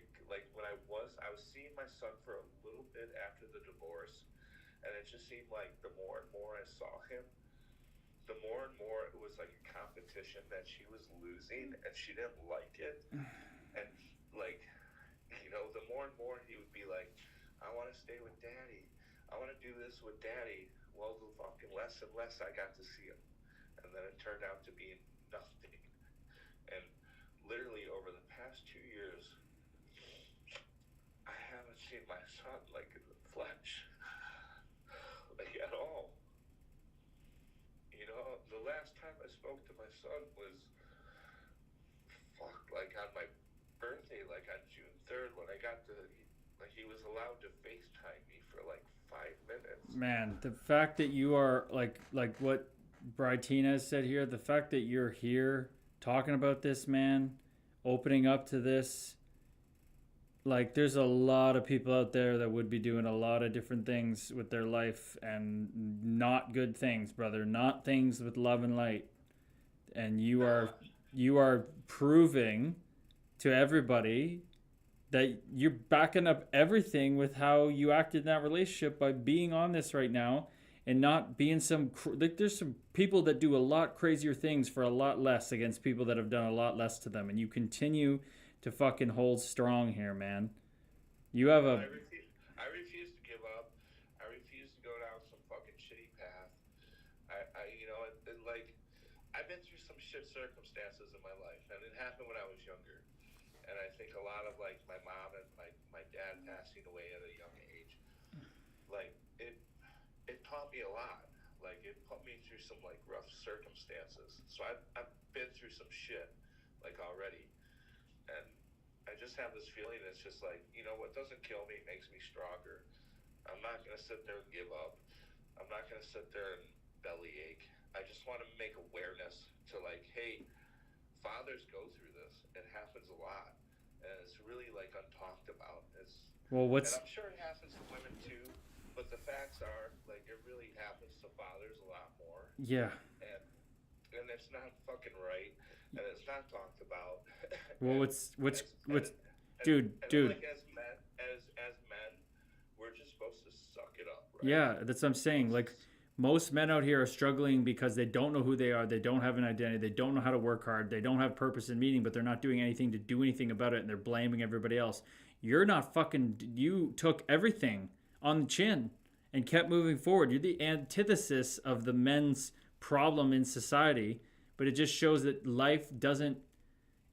when I was seeing my son for a little bit after the divorce, and it just seemed like the more and more I saw him, the more and more it was like a competition that she was losing, and she didn't like it. And, like, you know, the more and more he would be like, I want to stay with Daddy. I want to do this with Daddy. Well, the fucking less and less I got to see him. And then it turned out to be nothing. And literally over the past 2 years, I haven't seen my son, like, in the flesh. Like, at all. You know, the last time I spoke to my son was, like, on my birthday, like on June 3rd, when I got like, he was allowed to FaceTime me for like 5 minutes. Man, the fact that you are, like what Brightina said here, the fact that you're here talking about this, man, opening up to this, like, there's a lot of people out there that would be doing a lot of different things with their life, and not good things, brother, not things with love and light. And you are proving to everybody that you're backing up everything with how you acted in that relationship by being on this right now, and not being like, there's some people that do a lot crazier things for a lot less against people that have done a lot less to them, and you continue to fucking hold strong here, man. You have I refuse to give up. I refuse to go down some fucking shitty path. I you know, shit circumstances in my life, and it happened when I was younger. And I think a lot of like my mom and my dad passing away at a young age, like it taught me a lot. Like it put me through some like rough circumstances. So I've been through some shit like already, and I just have this feeling it's just like, you know, what doesn't kill me makes me stronger. I'm not gonna sit there and give up. I'm not gonna sit there and bellyache. I just want to make awareness to like, hey, fathers go through this. It happens a lot, and it's really like untalked about. Well, And what's I'm sure it happens to women too, but the facts are like it really happens to fathers a lot more, yeah. and it's not fucking right, and it's not talked about. Well, dude. Like as men, we're just supposed to suck it up, right? Yeah, that's what I'm saying. Like, most men out here are struggling because they don't know who they are. They don't have an identity. They don't know how to work hard. They don't have purpose and meaning, but they're not doing anything to do anything about it, and they're blaming everybody else. You're not fucking... You took everything on the chin and kept moving forward. You're the antithesis of the men's problem in society, but it just shows that life doesn't...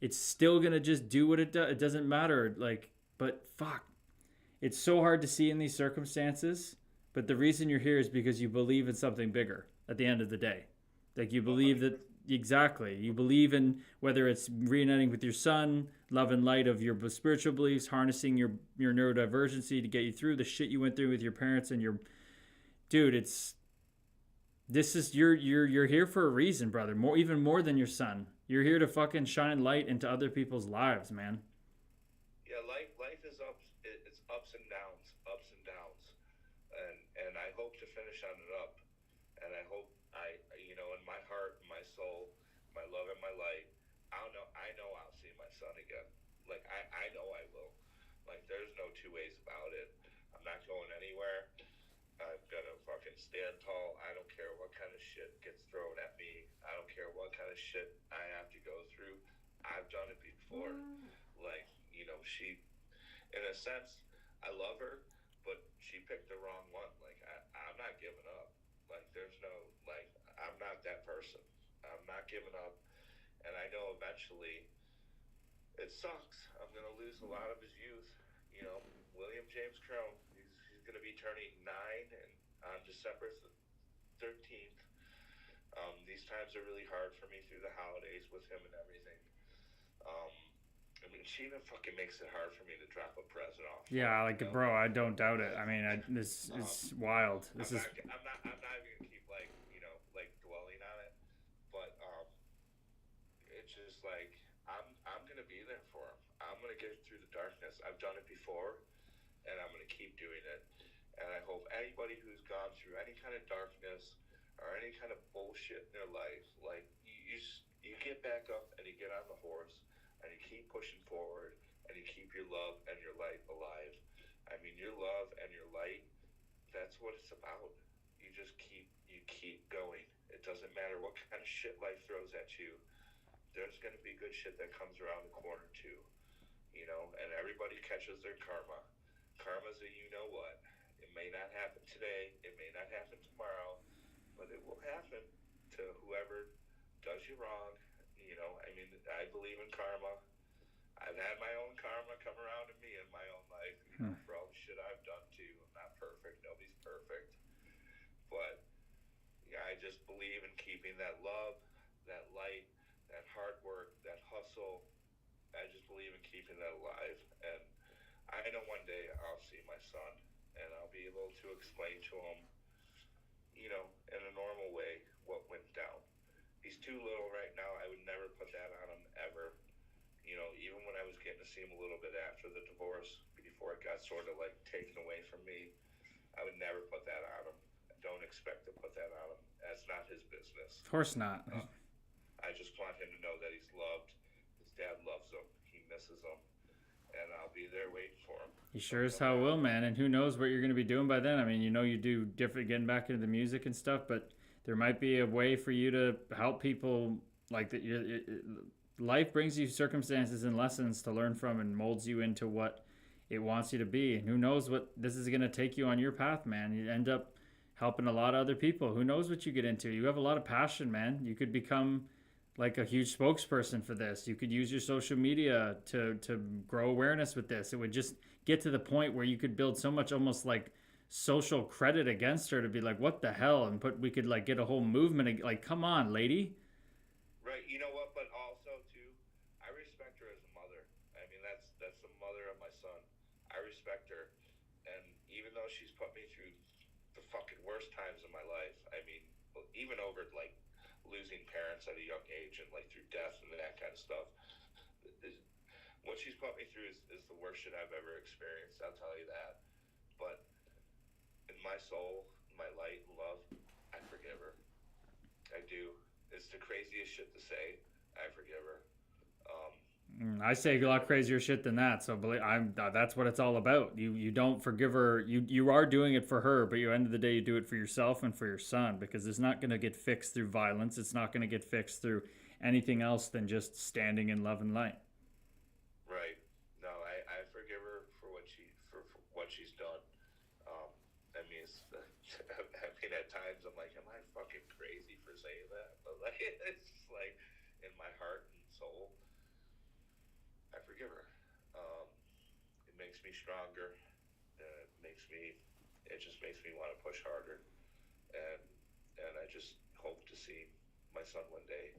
It's still going to just do what it does. It doesn't matter. Like, but fuck. It's so hard to see in these circumstances. But the reason you're here is because you believe in something bigger at the end of the day. Like you believe that, exactly. You believe in whether it's reuniting with your son, love and light of your spiritual beliefs, harnessing your neurodivergency to get you through the shit you went through with your parents and your... Dude, you're here for a reason, brother. Even more than your son. You're here to fucking shine light into other people's lives, man. Yeah, life is it's ups and downs. And I hope to finish on it up. And I hope in my heart, my soul, my love and my light, I know I'll see my son again. Like I know I will. Like there's no two ways about it. I'm not going anywhere. I'm gonna fucking stand tall. I don't care what kind of shit gets thrown at me. I don't care what kind of shit I have to go through. I've done it before. Like, she, in a sense, I love her, but she picked the wrong one. Like, I'm not giving up. Like, there's no, like, I'm not that person. I'm not giving up. And I know eventually it sucks. I'm going to lose a lot of his youth. William James Crone, he's going to be turning 9 and on December 13th. These times are really hard for me through the holidays with him and everything. She even fucking makes it hard for me to drop a present off. Yeah, like, bro, I don't doubt it. I mean, this is wild. I'm not even gonna keep like dwelling on it, but it's just like I'm gonna be there for him. I'm gonna get through the darkness. I've done it before, and I'm gonna keep doing it. And I hope anybody who's gone through any kind of darkness or any kind of bullshit in their life, like you get back up and you get on the horse. And you keep pushing forward, and you keep your love and your light alive. I mean, your love and your light, that's what it's about. You just keep going. It doesn't matter what kind of shit life throws at you. There's going to be good shit that comes around the corner too. And everybody catches their karma. Karma's a you-know-what. It may not happen today. It may not happen tomorrow. But it will happen to whoever does you wrong. I believe in karma. I've had my own karma come around to me in my own life, for all the shit I've done too. I'm not perfect. Nobody's perfect. But yeah, I just believe in keeping that love, that light, that hard work, that hustle. I just believe in keeping that alive. And I know one day I'll see my son, and I'll be able to explain to him, in a normal way what went down. He's too little right now. I would never put that on him ever. Even when I was getting to see him a little bit after the divorce, before it got sort of like taken away from me, I would never put that on him. Don't expect to put that on him. That's not his business. Of course not. I just want him to know that he's loved. His dad loves him. He misses him. And I'll be there waiting for him. You sure as hell will, man. And who knows what you're going to be doing by then. I mean, you do different, getting back into the music and stuff, but there might be a way for you to help people like that. Life brings you circumstances and lessons to learn from and molds you into what it wants you to be. And who knows what this is going to take you on your path, man. You end up helping a lot of other people. Who knows what you get into? You have a lot of passion, man. You could become like a huge spokesperson for this. You could use your social media to grow awareness with this. It would just get to the point where you could build so much almost like social credit against her to be like, what the hell? And we could like get a whole movement. Like, come on, lady. Right. You know what? But also too, I respect her as a mother. I mean, that's the mother of my son. I respect her, and even though she's put me through the fucking worst times in my life, I mean, even over like losing parents at a young age and like through death and that kind of stuff. What she's put me through is the worst shit I've ever experienced. I'll tell you that. But in my soul, my light and love, I forgive her. I do. It's the craziest shit to say. I forgive her. I say a lot crazier shit than that. So that's what it's all about. You don't forgive her. You are doing it for her, but at the end of the day, you do it for yourself and for your son, because it's not going to get fixed through violence. It's not going to get fixed through anything else than just standing in love and light. Right. No, I forgive her for what she's done. I mean, I mean, at times I'm like, am I fucking crazy for saying that? But like, it's just like in my heart and soul, I forgive her. It makes me stronger. It just makes me want to push harder, and I just hope to see my son one day,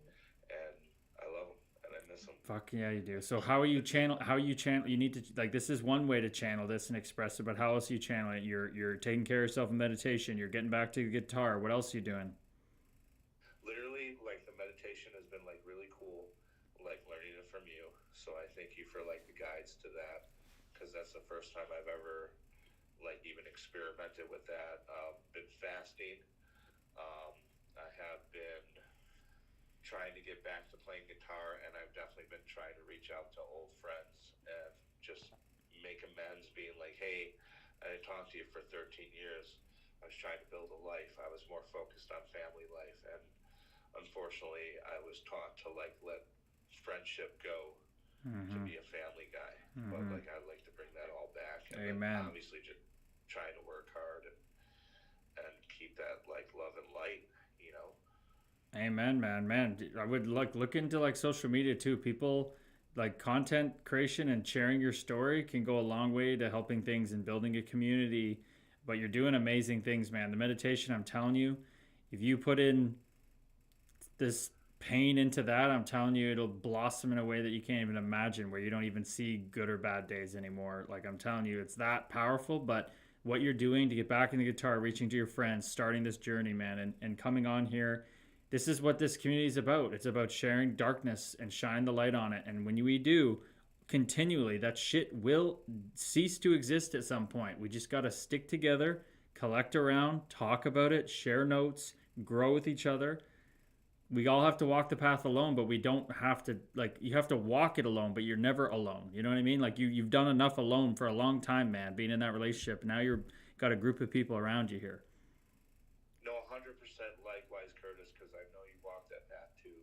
and I love him and I miss him. Fuck yeah, you do. So how are you channel? You need to, like, this is one way to channel this and express it, but how else are you channeling it? You're taking care of yourself in meditation. You're getting back to the guitar. What else are you doing? Literally, like, the meditation has been like really cool, like learning it from you. So I thank you for like the guides to that, because that's the first time I've ever like even experimented with that. Been fasting. I have been trying to get back to playing guitar, and I've definitely been trying to reach out to old friends and just make amends, being like, hey, I didn't talk to you for 13 years. I was trying to build a life. I was more focused on family life, and unfortunately I was taught to like let friendship go to be a family guy. But like, I'd like to bring that all back, and Amen. obviously just trying to work hard and keep that like love and light, you know. Amen, man. I would look into like social media too. People, like, content creation and sharing your story can go a long way to helping things and building a community. But you're doing amazing things, man. The meditation, I'm telling you, if you put in this pain into that, I'm telling you, it'll blossom in a way that you can't even imagine, where you don't even see good or bad days anymore. Like, I'm telling you, it's that powerful. But what you're doing to get back in the guitar, reaching to your friends, starting this journey, man, and coming on here, this is what this community is about. It's about sharing darkness and shine the light on it. And when we do continually, that shit will cease to exist at some point. We just got to stick together, collect around, talk about it, share notes, grow with each other. We all have to walk the path alone, but we don't have to, like, you have to walk it alone, but you're never alone. You know what I mean? Like, you've done enough alone for a long time, man, being in that relationship. Now you're got a group of people around you here. No, 100% likewise, Curtis, because I know you walked that path too,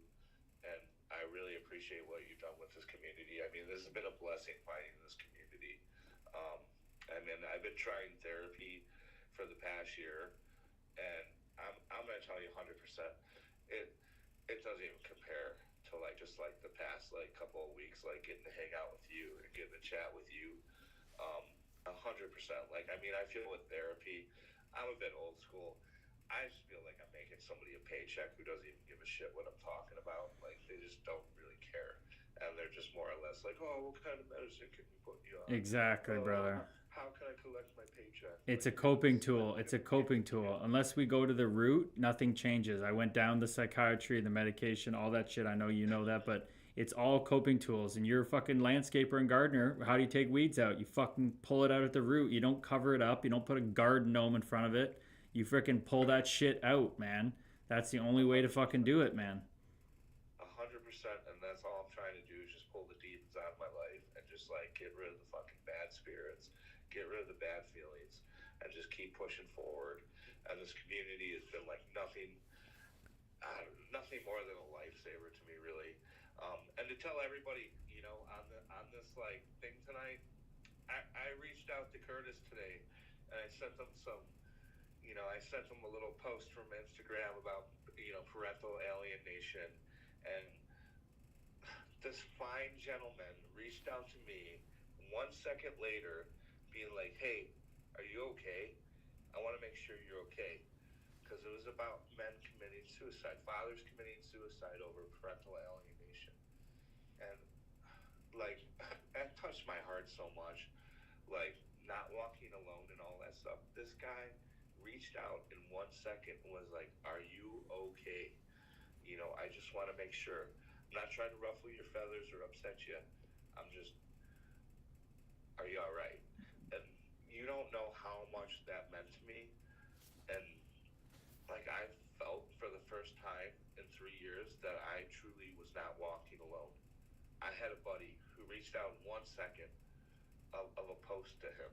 and I really appreciate what you've done with this community. I mean, this has been a blessing finding this community. I mean, I've been trying therapy for the past year, and I'm going to tell you 100%, it doesn't even compare to like just like the past like couple of weeks, like getting to hang out with you and getting to chat with you. 100%. Like, I mean, I feel with therapy, I'm a bit old school. I just feel like I'm making somebody a paycheck who doesn't even give a shit what I'm talking about. Like, they just don't really care, and they're just more or less like, oh, what kind of medicine can we put you on? Exactly, brother. How can I collect my paycheck? It's a coping tool. It's a coping tool. Unless we go to the root, nothing changes. I went down the psychiatry, the medication, all that shit. I know you know that, but it's all coping tools. And you're a fucking landscaper and gardener. How do you take weeds out? You fucking pull it out at the root. You don't cover it up. You don't put a garden gnome in front of it. You freaking pull that shit out, man. That's the only way to fucking do it, man. 100%, and that's all I'm trying to do is just pull the demons out of my life and just like get rid of the fucking bad spirits, get rid of the bad feelings, and just keep pushing forward. And this community has been like nothing more than a lifesaver to me, really. And to tell everybody, you know, on this like thing tonight, I reached out to Curtis today, and I sent him a little post from Instagram about, you know, parental alienation, and this fine gentleman reached out to me 1 second later, being like, "Hey, are you okay? I want to make sure you're okay." Because it was about men committing suicide, fathers committing suicide over parental alienation. And, like, that touched my heart so much. Like, not walking alone and all that stuff. This guy reached out in 1 second and was like, "Are you okay? You know, I just want to make sure. I'm not trying to ruffle your feathers or upset you. I'm just, are you all right?" And you don't know how much that meant to me. And, like, I felt for the first time in 3 years that I truly was not walking alone. I had a buddy who reached out in 1 second of a post to him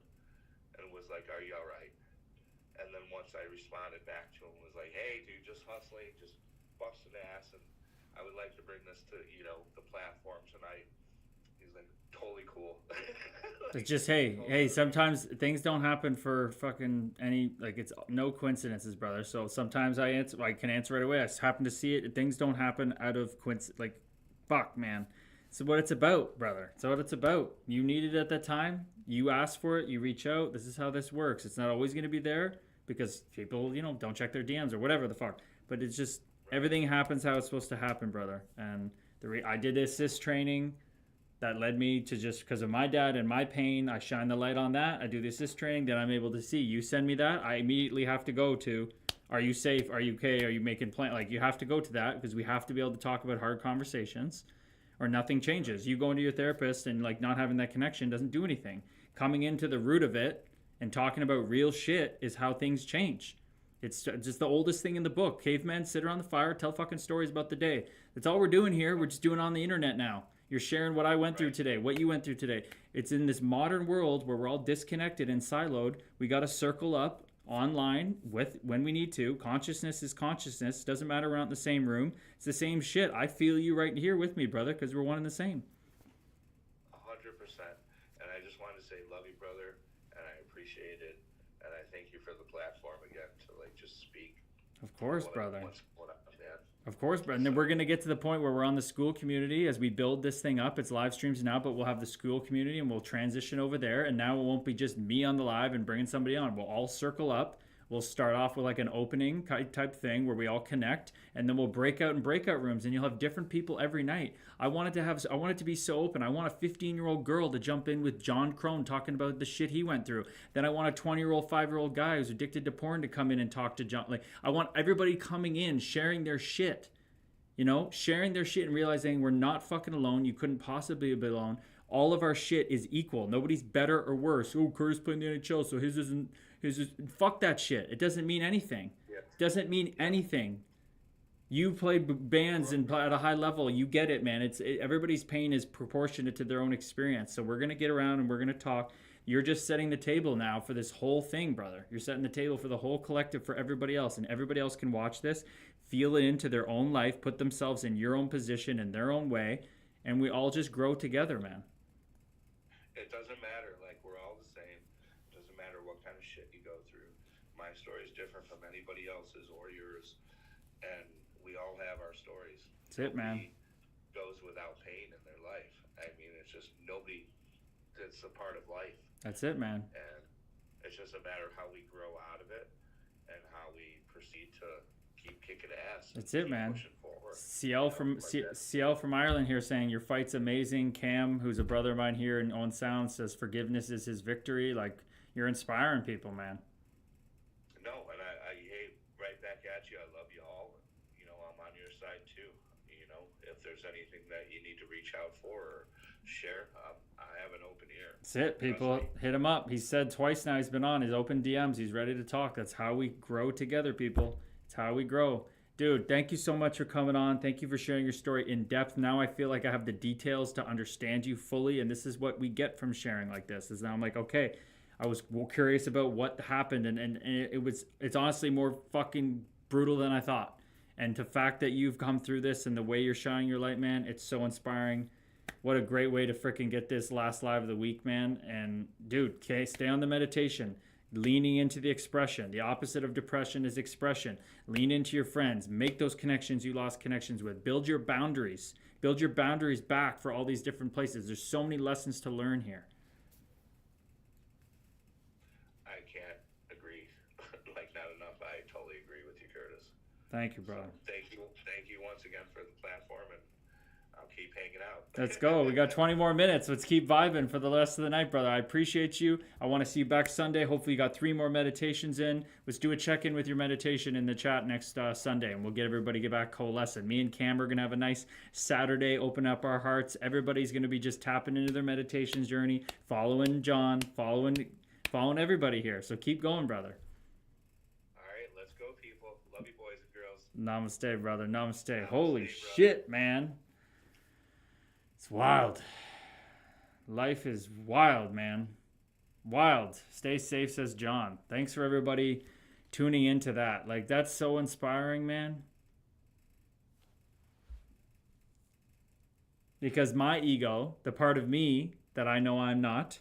and was like, "Are you all right?" And then once I responded back to him, was like, "Hey, dude, just hustling, just busting ass, and I would like to bring this to, you know, the platform tonight." He's like, "Totally cool." It's just, hey, sometimes things don't happen for fucking any, like, it's no coincidences, brother. So sometimes I can answer right away. I just happen to see it. Things don't happen out of coincidence. Like, fuck, man. It's what it's about, brother. It's what it's about. You need it at that time. You ask for it. You reach out. This is how this works. It's not always going to be there because people, you know, don't check their DMs or whatever the fuck. But it's just, everything happens how it's supposed to happen, brother. And I did the assist training. That led me to, just because of my dad and my pain, I shine the light on that. I do the assist training, then I'm able to see. You send me that, I immediately have to go to, are you safe? Are you okay? Are you making plans? Like, you have to go to that because we have to be able to talk about hard conversations or nothing changes. You going to your therapist and, like, not having that connection doesn't do anything. Coming into the root of it and talking about real shit is how things change. It's just the oldest thing in the book. Cavemen sit around the fire, tell fucking stories about the day. That's all we're doing here. We're just doing it on the internet now. You're sharing what I went through today, what you went through today. It's in this modern world where we're all disconnected and siloed. We got to circle up online with when we need to. Consciousness is consciousness. Doesn't matter we're not in the same room. It's the same shit. I feel you right here with me, brother, because we're one and the same. 100%. And I just wanted to say, love you, brother, and I appreciate it. And I thank you for the platform again to, like, just speak. Of course, brother. What's going on, man. Of course, and then we're going to get to the point where we're on the school community as we build this thing up. It's live streams now, but we'll have the school community and we'll transition over there. And now it won't be just me on the live and bringing somebody on. We'll all circle up. We'll start off with like an opening type thing where we all connect, and then we'll break out in breakout rooms, and you'll have different people every night. I want it to be so open. I want a 15-year-old girl to jump in with John Crone talking about the shit he went through. Then I want a 20-year-old, 5-year-old guy who's addicted to porn to come in and talk to John. Like, I want everybody coming in, sharing their shit. You know, sharing their shit and realizing we're not fucking alone. You couldn't possibly be alone. All of our shit is equal. Nobody's better or worse. Oh, Curtis playing the NHL, so his isn't. Fuck that shit. It doesn't mean anything. It doesn't mean anything. You play bands and play at a high level. You get it, man. Everybody's pain is proportionate to their own experience. So we're gonna get around and we're gonna talk. You're just setting the table now for this whole thing, brother. You're setting the table for the whole collective for everybody else, and everybody else can watch this, feel it into their own life, put themselves in your own position in their own way, and we all just grow together, man. It doesn't matter. Like, we're all the same. It doesn't matter what kind of shit you go through. My story is different from anybody else's or yours, and we all have our stories. That's it, man. Nobody goes without pain in their life. I mean, it's just nobody. It's a part of life. That's it, man. And it's just a matter of how we grow out of it and how we proceed to keep kicking ass. That's it, man. CL from Ireland here saying your fight's amazing. Cam, who's a brother of mine here in Owen Sound, says forgiveness is his victory. Like, you're inspiring people, man. No, and I hate right back at you. I love you all. You know, I'm on your side too. You know, if there's anything that you need to reach out for or share, I have an open ear. That's it, people. Hit him up. He said twice now he's been on his open DMs. He's ready to talk. That's how we grow together, people. It's how we grow. Dude, thank you so much for coming on. Thank you for sharing your story in depth. Now I feel like I have the details to understand you fully, and this is what we get from sharing like this. Is now I'm like, okay, I was curious about what happened, and it's honestly more fucking brutal than I thought. And the fact that you've come through this and the way you're shining your light, man, it's so inspiring. What a great way to freaking get this last live of the week, man. And dude, okay, stay on the meditation. Leaning into the expression. The opposite of depression is expression. Lean into your friends. Make those connections you lost connections with. Build your boundaries. Build your boundaries back for all these different places. There's so many lessons to learn here. I can't agree like not enough. I totally agree with you, Curtis. Thank you, brother. Thank you once again for the platform, and I'll keep hanging out. Let's go. We got 20 more minutes. Let's keep vibing for the rest of the night, brother. I appreciate you. I want to see you back Sunday. Hopefully you got 3 more meditations in. Let's do a check-in with your meditation in the chat next Sunday, and we'll get everybody get back coalescing. Me and Cam are going to have a nice Saturday, open up our hearts. Everybody's going to be just tapping into their meditation journey, following John, following everybody here. So keep going, brother. All right, let's go, people. Love you, boys and girls. Namaste, brother. Namaste. Namaste, Holy brother. shit, man. It's wild. Life is wild, man. Wild. Stay safe, says John. Thanks for everybody tuning into that. Like, that's so inspiring, man. Because my ego, the part of me that I know I'm not,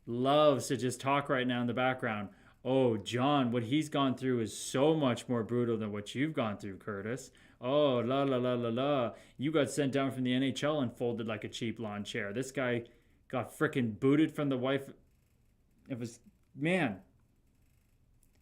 loves to just talk right now in the background. Oh, John, what he's gone through is so much more brutal than what you've gone through, Curtis. Oh, la la la la la. You got sent down from the NHL and folded like a cheap lawn chair. This guy got frickin' booted from the wife. It was, man.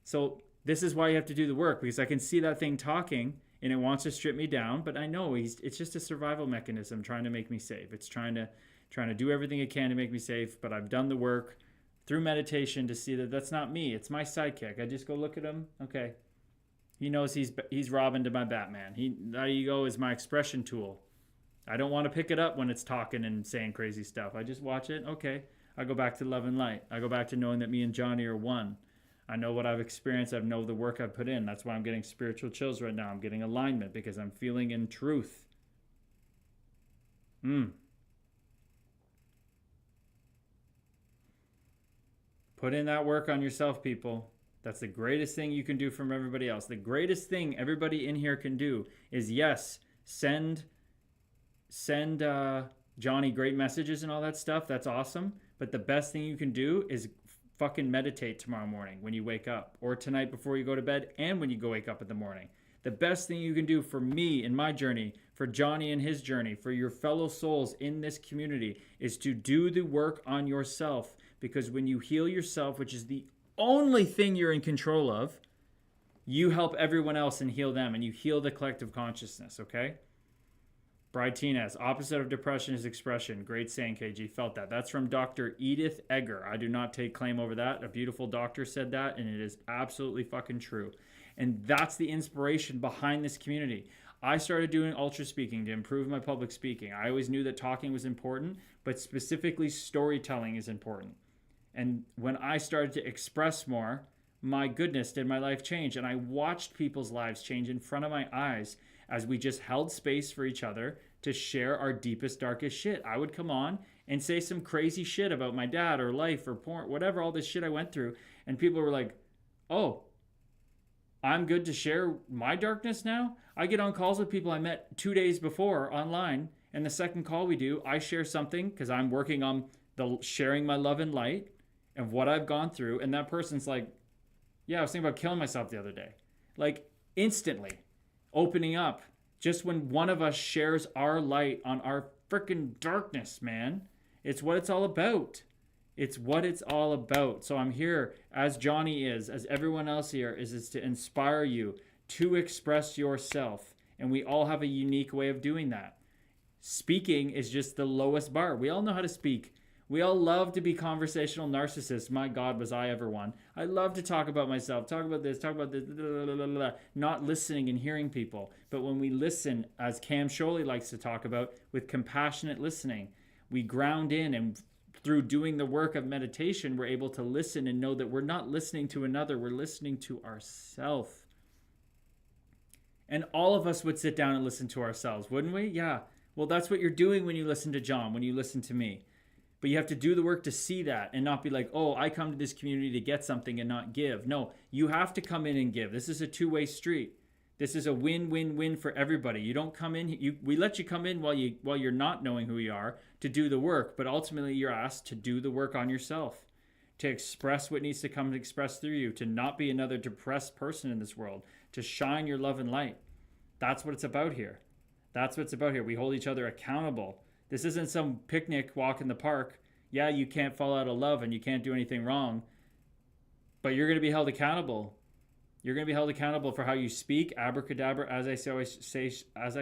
So this is why you have to do the work, because I can see that thing talking and it wants to strip me down, but I know it's just a survival mechanism trying to make me safe. It's trying to do everything it can to make me safe, but I've done the work through meditation to see that that's not me. It's my sidekick. I just go look at him. Okay. He knows he's Robin to my Batman. That ego is my expression tool. I don't want to pick it up when it's talking and saying crazy stuff. I just watch it. Okay. I go back to love and light. I go back to knowing that me and Johnny are one. I know what I've experienced. I know the work I've put in. That's why I'm getting spiritual chills right now. I'm getting alignment because I'm feeling in truth. Put in that work on yourself, people. That's the greatest thing you can do from everybody else. The greatest thing everybody in here can do is, yes, send Johnny great messages and all that stuff. That's awesome. But the best thing you can do is fucking meditate tomorrow morning when you wake up, or tonight before you go to bed, and when you go wake up in the morning. The best thing you can do for me in my journey, for Johnny in his journey, for your fellow souls in this community, is to do the work on yourself. Because when you heal yourself, which is the only thing you're in control of, you help everyone else and heal them, and you heal the collective consciousness, okay? Bride Tinez, opposite of depression is expression. Great saying, KG. Felt that. That's from Dr. Edith Egger. I do not take claim over that. A beautiful doctor said that, and it is absolutely fucking true. And that's the inspiration behind this community. I started doing ultra speaking to improve my public speaking. I always knew that talking was important, but specifically storytelling is important. And when I started to express more, my goodness, did my life change. And I watched people's lives change in front of my eyes as we just held space for each other to share our deepest, darkest shit. I would come on and say some crazy shit about my dad or life or porn, whatever, all this shit I went through. And people were like, oh, I'm good to share my darkness now? I get on calls with people I met 2 days before online. And the second call we do, I share something because I'm working on sharing my love and light and what I've gone through. And that person's like, yeah, I was thinking about killing myself the other day. Like instantly opening up just when one of us shares our light on our freaking darkness, man. It's what it's all about. It's what it's all about. So I'm here as Johnny is, as everyone else here is to inspire you to express yourself. And we all have a unique way of doing that. Speaking is just the lowest bar. We all know how to speak. We all love to be conversational narcissists. My God, was I ever one. I love to talk about myself, talk about this, not listening and hearing people. But when we listen, as Cam Sholey likes to talk about, with compassionate listening, we ground in, and through doing the work of meditation, we're able to listen and know that we're not listening to another, we're listening to ourselves. And all of us would sit down and listen to ourselves, wouldn't we? Yeah. Well, that's what you're doing when you listen to John, when you listen to me. But you have to do the work to see that and not be like, oh, I come to this community to get something and not give. No, you have to come in and give. This is a two-way street. This is a win-win-win for everybody. You don't come in. We let you come in while you're not knowing who you are to do the work. But ultimately, you're asked to do the work on yourself, to express what needs to come and express through you, to not be another depressed person in this world, to shine your love and light. That's what it's about here. That's what's about here. We hold each other accountable. This isn't some picnic walk in the park. Yeah, you can't fall out of love and you can't do anything wrong, but you're going to be held accountable. You're going to be held accountable for how you speak. Abracadabra, as I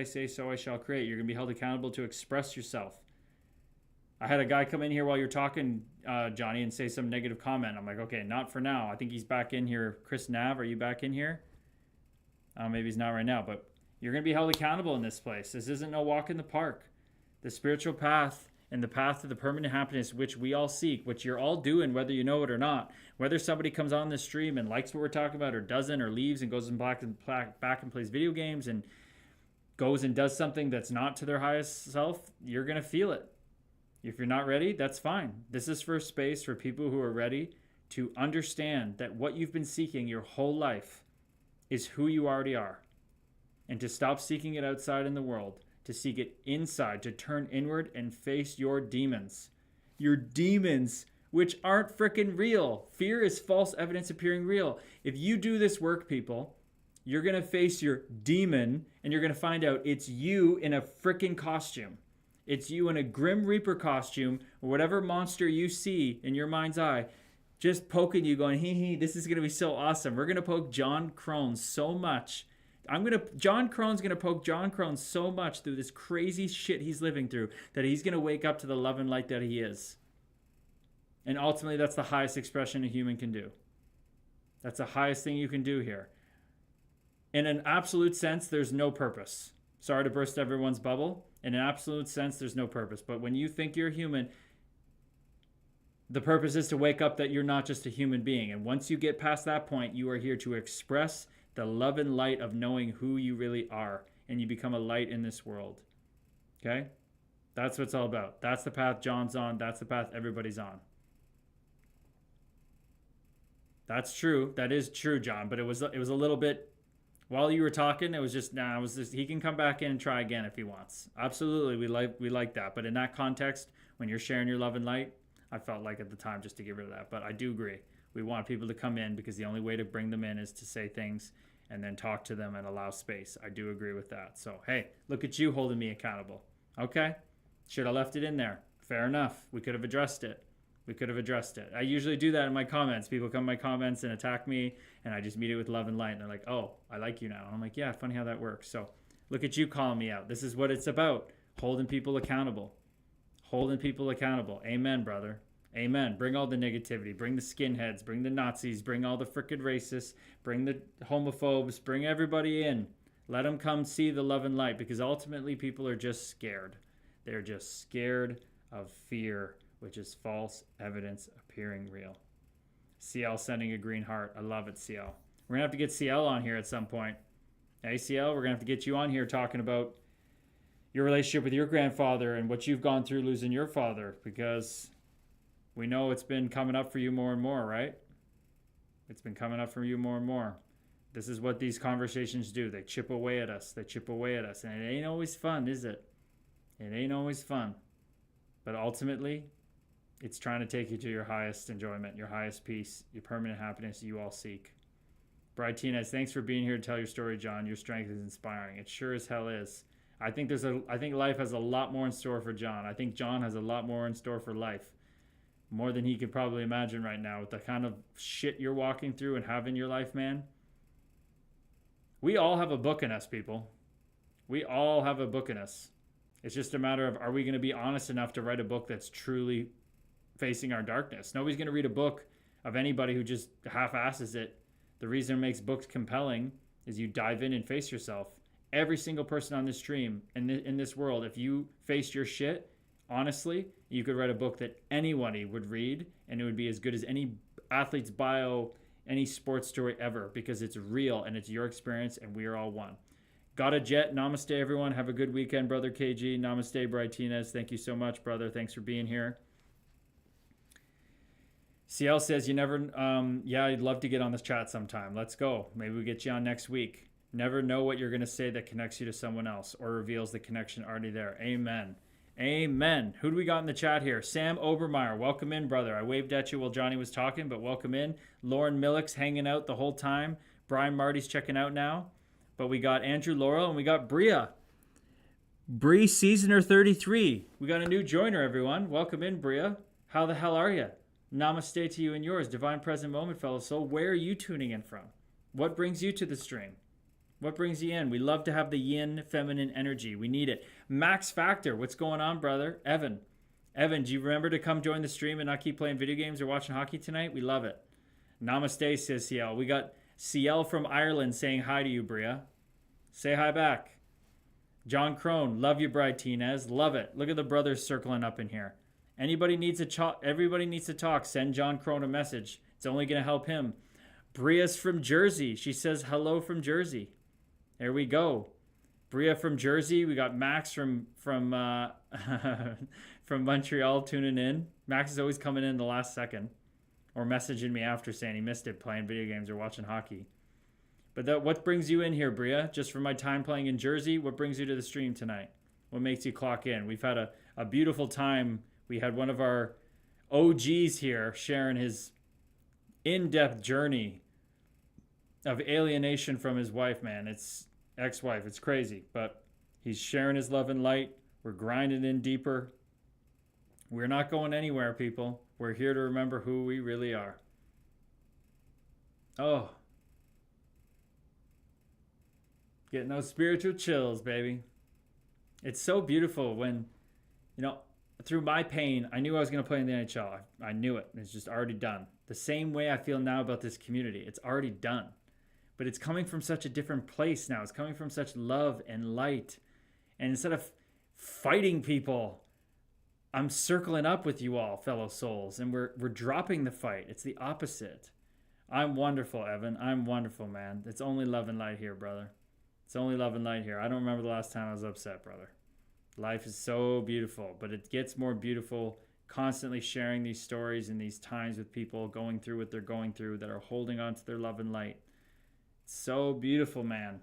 say, so I shall create. You're going to be held accountable to express yourself. I had a guy come in here while you're talking, Johnny, and say some negative comment. I'm like, okay, not for now. I think he's back in here. Chris Nav, are you back in here? Maybe he's not right now, but you're going to be held accountable in this place. This isn't no walk in the park. The spiritual path and the path to the permanent happiness which we all seek, which you're all doing whether you know it or not. Whether somebody comes on this stream and likes what we're talking about or doesn't, or leaves and goes back and plays video games and goes and does something that's not to their highest self, you're going to feel it. If you're not ready, that's fine. This is for space for people who are ready to understand that what you've been seeking your whole life is who you already are. And to stop seeking it outside in the world, to seek it inside, to turn inward and face your demons. Your demons, which aren't freaking real. Fear is false evidence appearing real. If you do this work, people, you're going to face your demon and you're going to find out it's you in a freaking costume. It's you in a Grim Reaper costume or whatever monster you see in your mind's eye, just poking you going, hee, this is going to be so awesome. We're going to poke John Crone so much. John Crone's going to poke John Crone so much through this crazy shit he's living through that he's going to wake up to the love and light that he is. And ultimately, that's the highest expression a human can do. That's the highest thing you can do here. In an absolute sense, there's no purpose. Sorry to burst everyone's bubble. In an absolute sense, there's no purpose. But when you think you're human, the purpose is to wake up that you're not just a human being. And once you get past that point, you are here to express the love and light of knowing who you really are. And you become a light in this world. Okay? That's what it's all about. That's the path John's on. That's the path everybody's on. That's true. That is true, John. But it was a little bit... While you were talking, it was just, he can come back in and try again if he wants. Absolutely, we like that. But in that context, when you're sharing your love and light, I felt like at the time just to get rid of that. But I do agree. We want people to come in because the only way to bring them in is to say things and then talk to them and allow space. I do agree with that. So, hey, look at you holding me accountable. Okay? Should have left it in there. Fair enough. We could have addressed it. I usually do that in my comments. People come in my comments and attack me, and I just meet it with love and light. And they're like, oh, I like you now. And I'm like, yeah, funny how that works. So look at you calling me out. This is what it's about. Holding people accountable. Amen, brother. Amen. Bring all the negativity. Bring the skinheads. Bring the Nazis. Bring all the frickin' racists. Bring the homophobes. Bring everybody in. Let them come see the love and light, because ultimately people are just scared. They're just scared of fear, which is false evidence appearing real. CL sending a green heart. I love it, CL. We're going to have to get CL on here at some point. Hey, CL, we're going to have to get you on here talking about your relationship with your grandfather and what you've gone through losing your father, because we know it's been coming up for you more and more, right? It's been coming up for you more and more. This is what these conversations do. They chip away at us. And it ain't always fun, is it? It ain't always fun. But ultimately, it's trying to take you to your highest enjoyment, your highest peace, your permanent happiness you all seek. Bride Tinez, thanks for being here to tell your story, John. Your strength is inspiring. It sure as hell is. I think life has a lot more in store for John. I think John has a lot more in store for life. More than he could probably imagine right now with the kind of shit you're walking through and have in your life, man. We all have a book in us, people. We all have a book in us. It's just a matter of, are we going to be honest enough to write a book that's truly facing our darkness? Nobody's going to read a book of anybody who just half-asses it. The reason it makes books compelling is you dive in and face yourself. Every single person on this stream, in this world, if you faced your shit, honestly, you could write a book that anybody would read, and it would be as good as any athlete's bio, any sports story ever, because it's real, and it's your experience, and we are all one. Got a jet. Namaste, everyone. Have a good weekend, Brother KG. Namaste, Bride Tinez. Thank you so much, brother. Thanks for being here. CL says, you never... yeah, I'd love to get on this chat sometime. Let's go. Maybe we get you on next week. Never know what you're going to say that connects you to someone else or reveals the connection already there. Amen. Amen. Who do we got in the chat here? Sam Obermeyer. Welcome in, brother. I waved at you while Johnny was talking, but welcome in. Lauren Millick's hanging out the whole time. Brian Marty's checking out now. But we got Andrew Laurel and we got Bria. Bree Seasoner 33. We got a new joiner, everyone. Welcome in, Bria. How the hell are you? Namaste to you and yours. Divine Present Moment, fellow soul. Where are you tuning in from? What brings you to the stream? What brings you in? We love to have the yin feminine energy. We need it. Max Factor, what's going on, brother? Evan, do you remember to come join the stream and not keep playing video games or watching hockey tonight? We love it. Namaste, says CL. We got CL from Ireland saying hi to you, Bria. Say hi back. John Crone, love you, Bride Tinez. Love it. Look at the brothers circling up in here. Everybody needs to talk. Send John Crone a message. It's only going to help him. Bria's from Jersey. She says hello from Jersey. There we go. Bria from Jersey. We got Max from from Montreal tuning in. Max is always coming in the last second or messaging me after saying he missed it playing video games or watching hockey. But what brings you in here, Bria? Just from my time playing in Jersey, what brings you to the stream tonight? What makes you clock in? We've had a beautiful time. We had one of our OGs here sharing his in-depth journey of alienation from his wife, man. It's ex-wife. It's crazy. But he's sharing his love and light. We're grinding in deeper. We're not going anywhere, people. We're here to remember who we really are. Oh. Getting those spiritual chills, baby. It's so beautiful when, through my pain, I knew I was going to play in the NHL. I knew it. It's just already done. The same way I feel now about this community. It's already done. But it's coming from such a different place now. It's coming from such love and light. And instead of fighting people, I'm circling up with you all, fellow souls. And we're dropping the fight. It's the opposite. I'm wonderful, Evan. I'm wonderful, man. It's only love and light here, brother. It's only love and light here. I don't remember the last time I was upset, brother. Life is so beautiful, but it gets more beautiful constantly sharing these stories and these times with people going through what they're going through that are holding on to their love and light. It's so beautiful, man.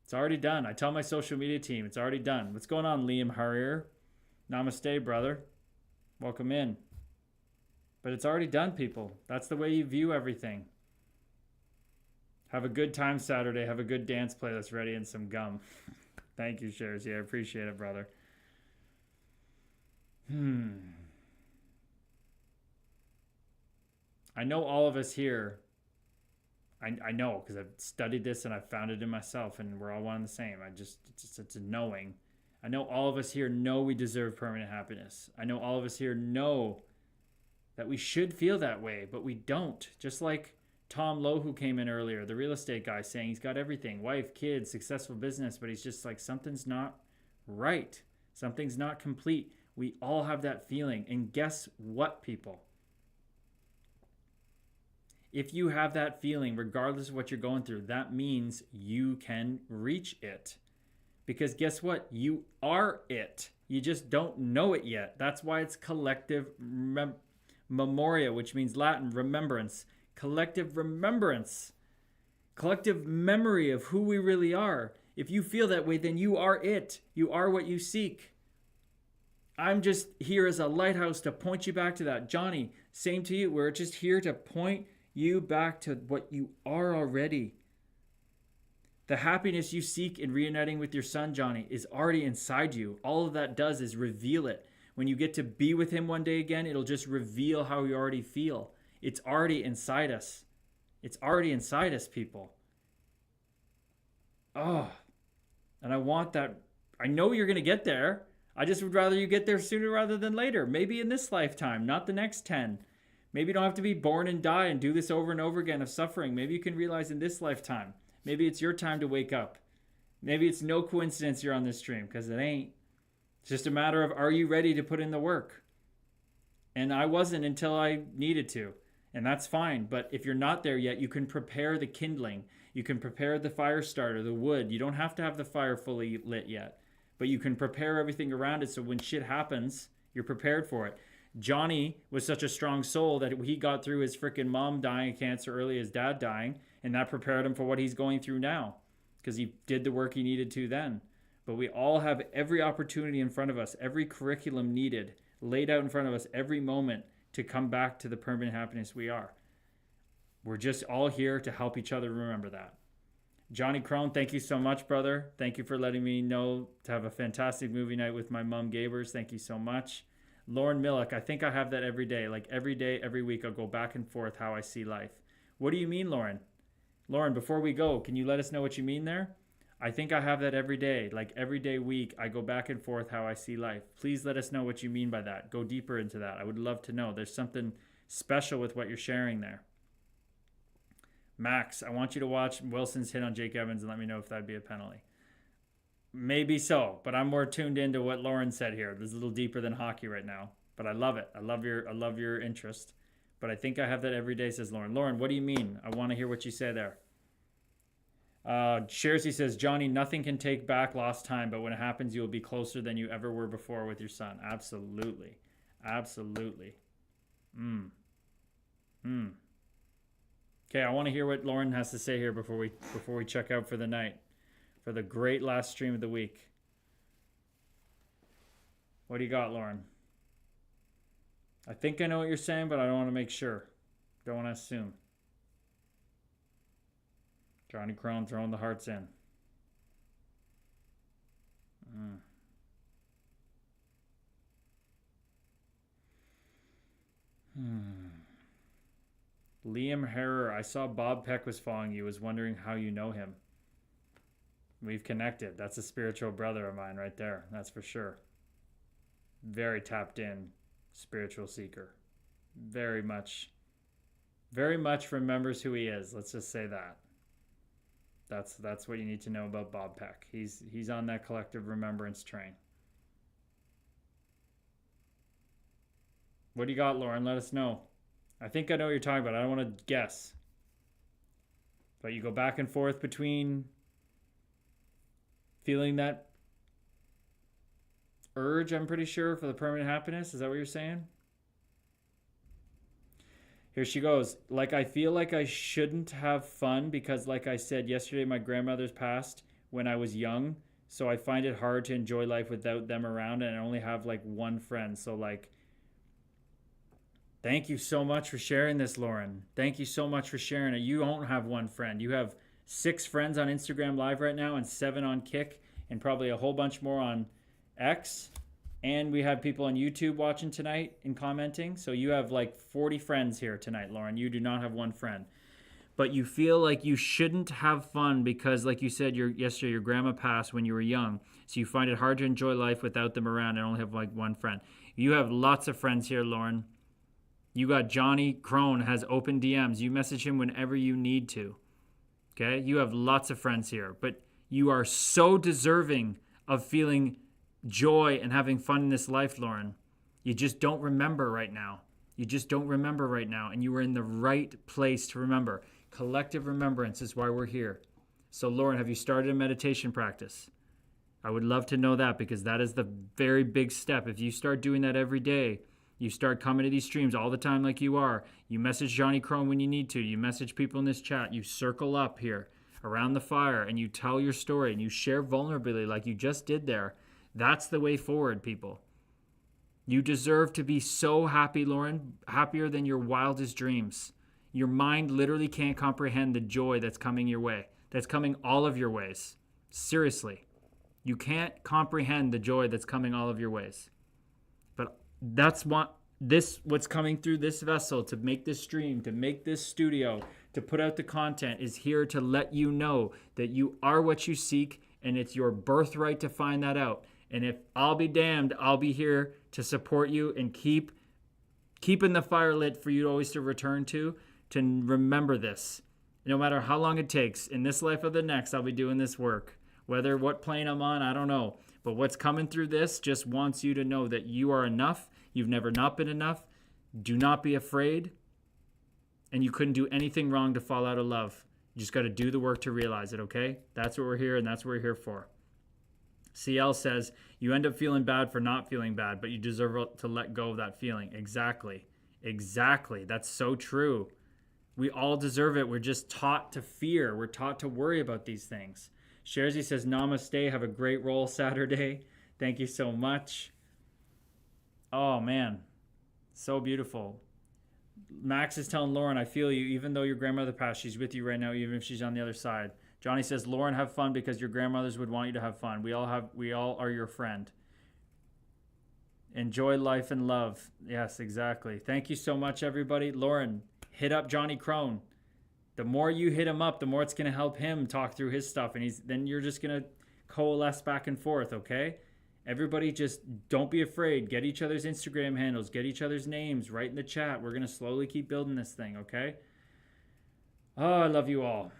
It's already done. I tell my social media team, it's already done. What's going on, Liam Harrier? Namaste, brother. Welcome in. But it's already done, people. That's the way you view everything. Have a good time Saturday. Have a good dance playlist ready and some gum. Thank you, Shares. Yeah, I appreciate it, brother. I know all of us here. I know because I've studied this and I've found it in myself, and we're all one and the same. It's a knowing. I know all of us here know we deserve permanent happiness. I know all of us here know that we should feel that way, but we don't. Just like Tom Lowe, who came in earlier, the real estate guy, saying he's got everything, wife, kids, successful business, but he's just like, something's not right. Something's not complete. We all have that feeling. And guess what, people? If you have that feeling, regardless of what you're going through, that means you can reach it. Because guess what? You are it. You just don't know it yet. That's why it's collective memoria, which means Latin remembrance. Collective remembrance, collective memory of who we really are. If you feel that way, then you are it. You are what you seek. I'm just here as a lighthouse to point you back to that. Johnny, same to you. We're just here to point you back to what you are already. The happiness you seek in reuniting with your son, Johnny, is already inside you. All of that does is reveal it. When you get to be with him one day again, it'll just reveal how you already feel. It's already inside us. It's already inside us, people. Oh, and I want that. I know you're going to get there. I just would rather you get there sooner rather than later. Maybe in this lifetime, not the next 10. Maybe you don't have to be born and die and do this over and over again of suffering. Maybe you can realize in this lifetime. Maybe it's your time to wake up. Maybe it's no coincidence you're on this stream, because it ain't. It's just a matter of, are you ready to put in the work? And I wasn't until I needed to. And that's fine. But if you're not there yet, you can prepare the kindling. You can prepare the fire starter, the wood. You don't have to have the fire fully lit yet. But you can prepare everything around it so when shit happens, you're prepared for it. Johnny was such a strong soul that he got through his freaking mom dying of cancer early, his dad dying, and that prepared him for what he's going through now because he did the work he needed to then. But we all have every opportunity in front of us, every curriculum needed, laid out in front of us every moment to come back to the permanent happiness we are. We're just all here to help each other remember that. Johnny Crone, thank you so much, brother. Thank you for letting me know to have a fantastic movie night with my mom, Gabers. Thank you so much. Lauren Millick, I think I have that every day. Like every day, every week, I'll go back and forth how I see life. What do you mean, Lauren? Lauren, before we go, can you let us know what you mean there? I think I have that every day. Like every day, week, I go back and forth how I see life. Please let us know what you mean by that. Go deeper into that. I would love to know. There's something special with what you're sharing there. Max, I want you to watch Wilson's hit on Jake Evans and let me know if that'd be a penalty. Maybe so, but I'm more tuned into what Lauren said here. This is a little deeper than hockey right now, but I love it. I love your interest. But I think I have that every day, says Lauren. Lauren, what do you mean? I want to hear what you say there. Shersey says, Johnny, nothing can take back lost time, but when it happens, you will be closer than you ever were before with your son. Absolutely. Absolutely. Okay, I want to hear what Lauren has to say here before we check out for the night, for the great last stream of the week. What do you got, Lauren? I think I know what you're saying, but I don't want to make sure. Don't want to assume. Johnny Crone throwing the hearts in. Liam Harrer, I saw Bob Peck was following you. Was wondering how you know him. We've connected. That's a spiritual brother of mine right there. That's for sure. Very tapped in spiritual seeker. Very much remembers who he is. Let's just say that. That's what you need to know about Bob Peck. He's on that collective remembrance train. What do you got, Lauren? Let us know. I think I know what you're talking about. I don't want to guess. But you go back and forth between feeling that urge, I'm pretty sure, for the permanent happiness. Is that what you're saying? Here she goes. Like, I feel like I shouldn't have fun because, like I said, yesterday my grandmother's passed when I was young. So I find it hard to enjoy life without them around, and I only have like one friend. So like, thank you so much for sharing this, Lauren. Thank you so much for sharing it. You don't have one friend. You have 6 friends on Instagram Live right now and 7 on Kick and probably a whole bunch more on X. And we have people on YouTube watching tonight and commenting. So you have like 40 friends here tonight, Lauren. You do not have one friend. But you feel like you shouldn't have fun because, like you said, yesterday your grandma passed when you were young. So you find it hard to enjoy life without them around and only have like one friend. You have lots of friends here, Lauren. You got Johnny Crone has open DMs. You message him whenever you need to. Okay? You have lots of friends here. But you are so deserving of feeling joy and having fun in this life, Lauren. You just don't remember right now. You just don't remember right now. And you were in the right place to remember. Collective remembrance is why we're here. So, Lauren, have you started a meditation practice? I would love to know that because that is the very big step. If you start doing that every day, you start coming to these streams all the time like you are. You message Johnny Crone when you need to. You message people in this chat. You circle up here around the fire and you tell your story and you share vulnerability like you just did there. That's the way forward, people. You deserve to be so happy, Lauren, happier than your wildest dreams. Your mind literally can't comprehend the joy that's coming your way, that's coming all of your ways. Seriously. You can't comprehend the joy that's coming all of your ways. But that's what's coming through this vessel to make this stream, to make this studio, to put out the content is here to let you know that you are what you seek and it's your birthright to find that out. And if I'll be damned, I'll be here to support you and keeping the fire lit for you always to return to remember this. No matter how long it takes, in this life or the next, I'll be doing this work. Whether what plane I'm on, I don't know. But what's coming through this just wants you to know that you are enough. You've never not been enough. Do not be afraid. And you couldn't do anything wrong to fall out of love. You just got to do the work to realize it, okay? That's what we're here, and that's what we're here for. CL says, you end up feeling bad for not feeling bad, but you deserve to let go of that feeling. Exactly. Exactly. That's so true. We all deserve it. We're just taught to fear. We're taught to worry about these things. Sherzy says, namaste. Have a great roll Saturday. Thank you so much. Oh, man. So beautiful. Max is telling Lauren, I feel you. Even though your grandmother passed, she's with you right now, even if she's on the other side. Johnny says, Lauren, have fun because your grandmothers would want you to have fun. We all are your friend. Enjoy life and love. Yes, exactly. Thank you so much, everybody. Lauren, hit up Johnny Crone. The more you hit him up, the more it's going to help him talk through his stuff. And then you're just going to coalesce back and forth, okay? Everybody just don't be afraid. Get each other's Instagram handles. Get each other's names. Write in the chat. We're going to slowly keep building this thing, okay? Oh, I love you all.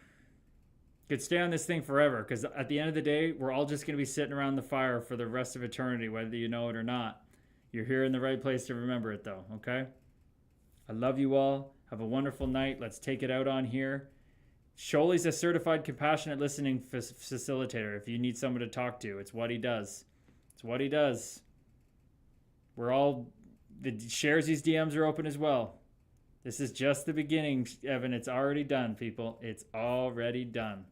Could stay on this thing forever because at the end of the day, we're all just going to be sitting around the fire for the rest of eternity, whether you know it or not. You're here in the right place to remember it, though, okay? I love you all. Have a wonderful night. Let's take it out on here. Sholey's a certified compassionate listening facilitator. If you need someone to talk to, it's what he does. It's what he does. We're all... The Sharesies DMs are open as well. This is just the beginning, Evan. It's already done, people. It's already done.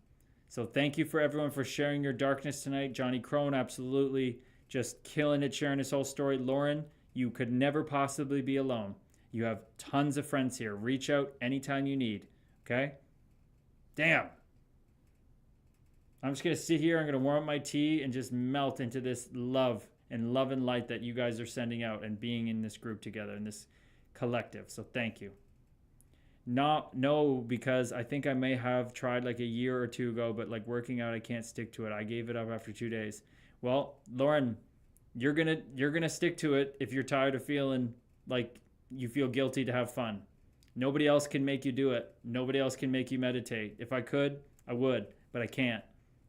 So thank you for everyone for sharing your darkness tonight. Johnny Crone, absolutely just killing it, sharing his whole story. Lauren, you could never possibly be alone. You have tons of friends here. Reach out anytime you need, okay? Damn. I'm just going to sit here. I'm going to warm up my tea and just melt into this love and light that you guys are sending out and being in this group together, in this collective. So thank you. No, because I think I may have tried like a year or two ago, but like working out, I can't stick to it. I gave it up after 2 days. Well, Lauren, you're gonna stick to it if you're tired of feeling like you feel guilty to have fun. Nobody else can make you do it. Nobody else can make you meditate. If I could, I would, but I can't.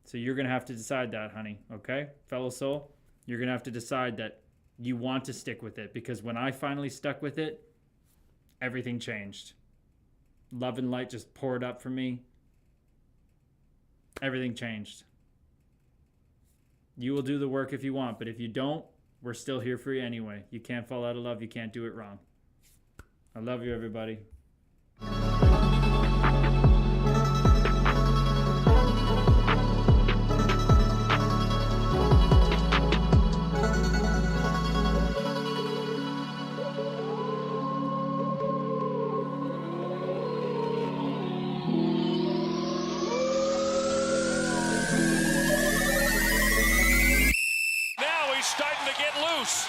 So you're gonna have to decide that, honey. Okay, fellow soul, you're gonna have to decide that you want to stick with it, because when I finally stuck with it, everything changed. Love and light just poured up for me. Everything changed. You will do the work if you want, but if you don't, we're still here for you anyway. You can't fall out of love. You can't do it wrong. I love you, everybody. Now he's starting to get loose.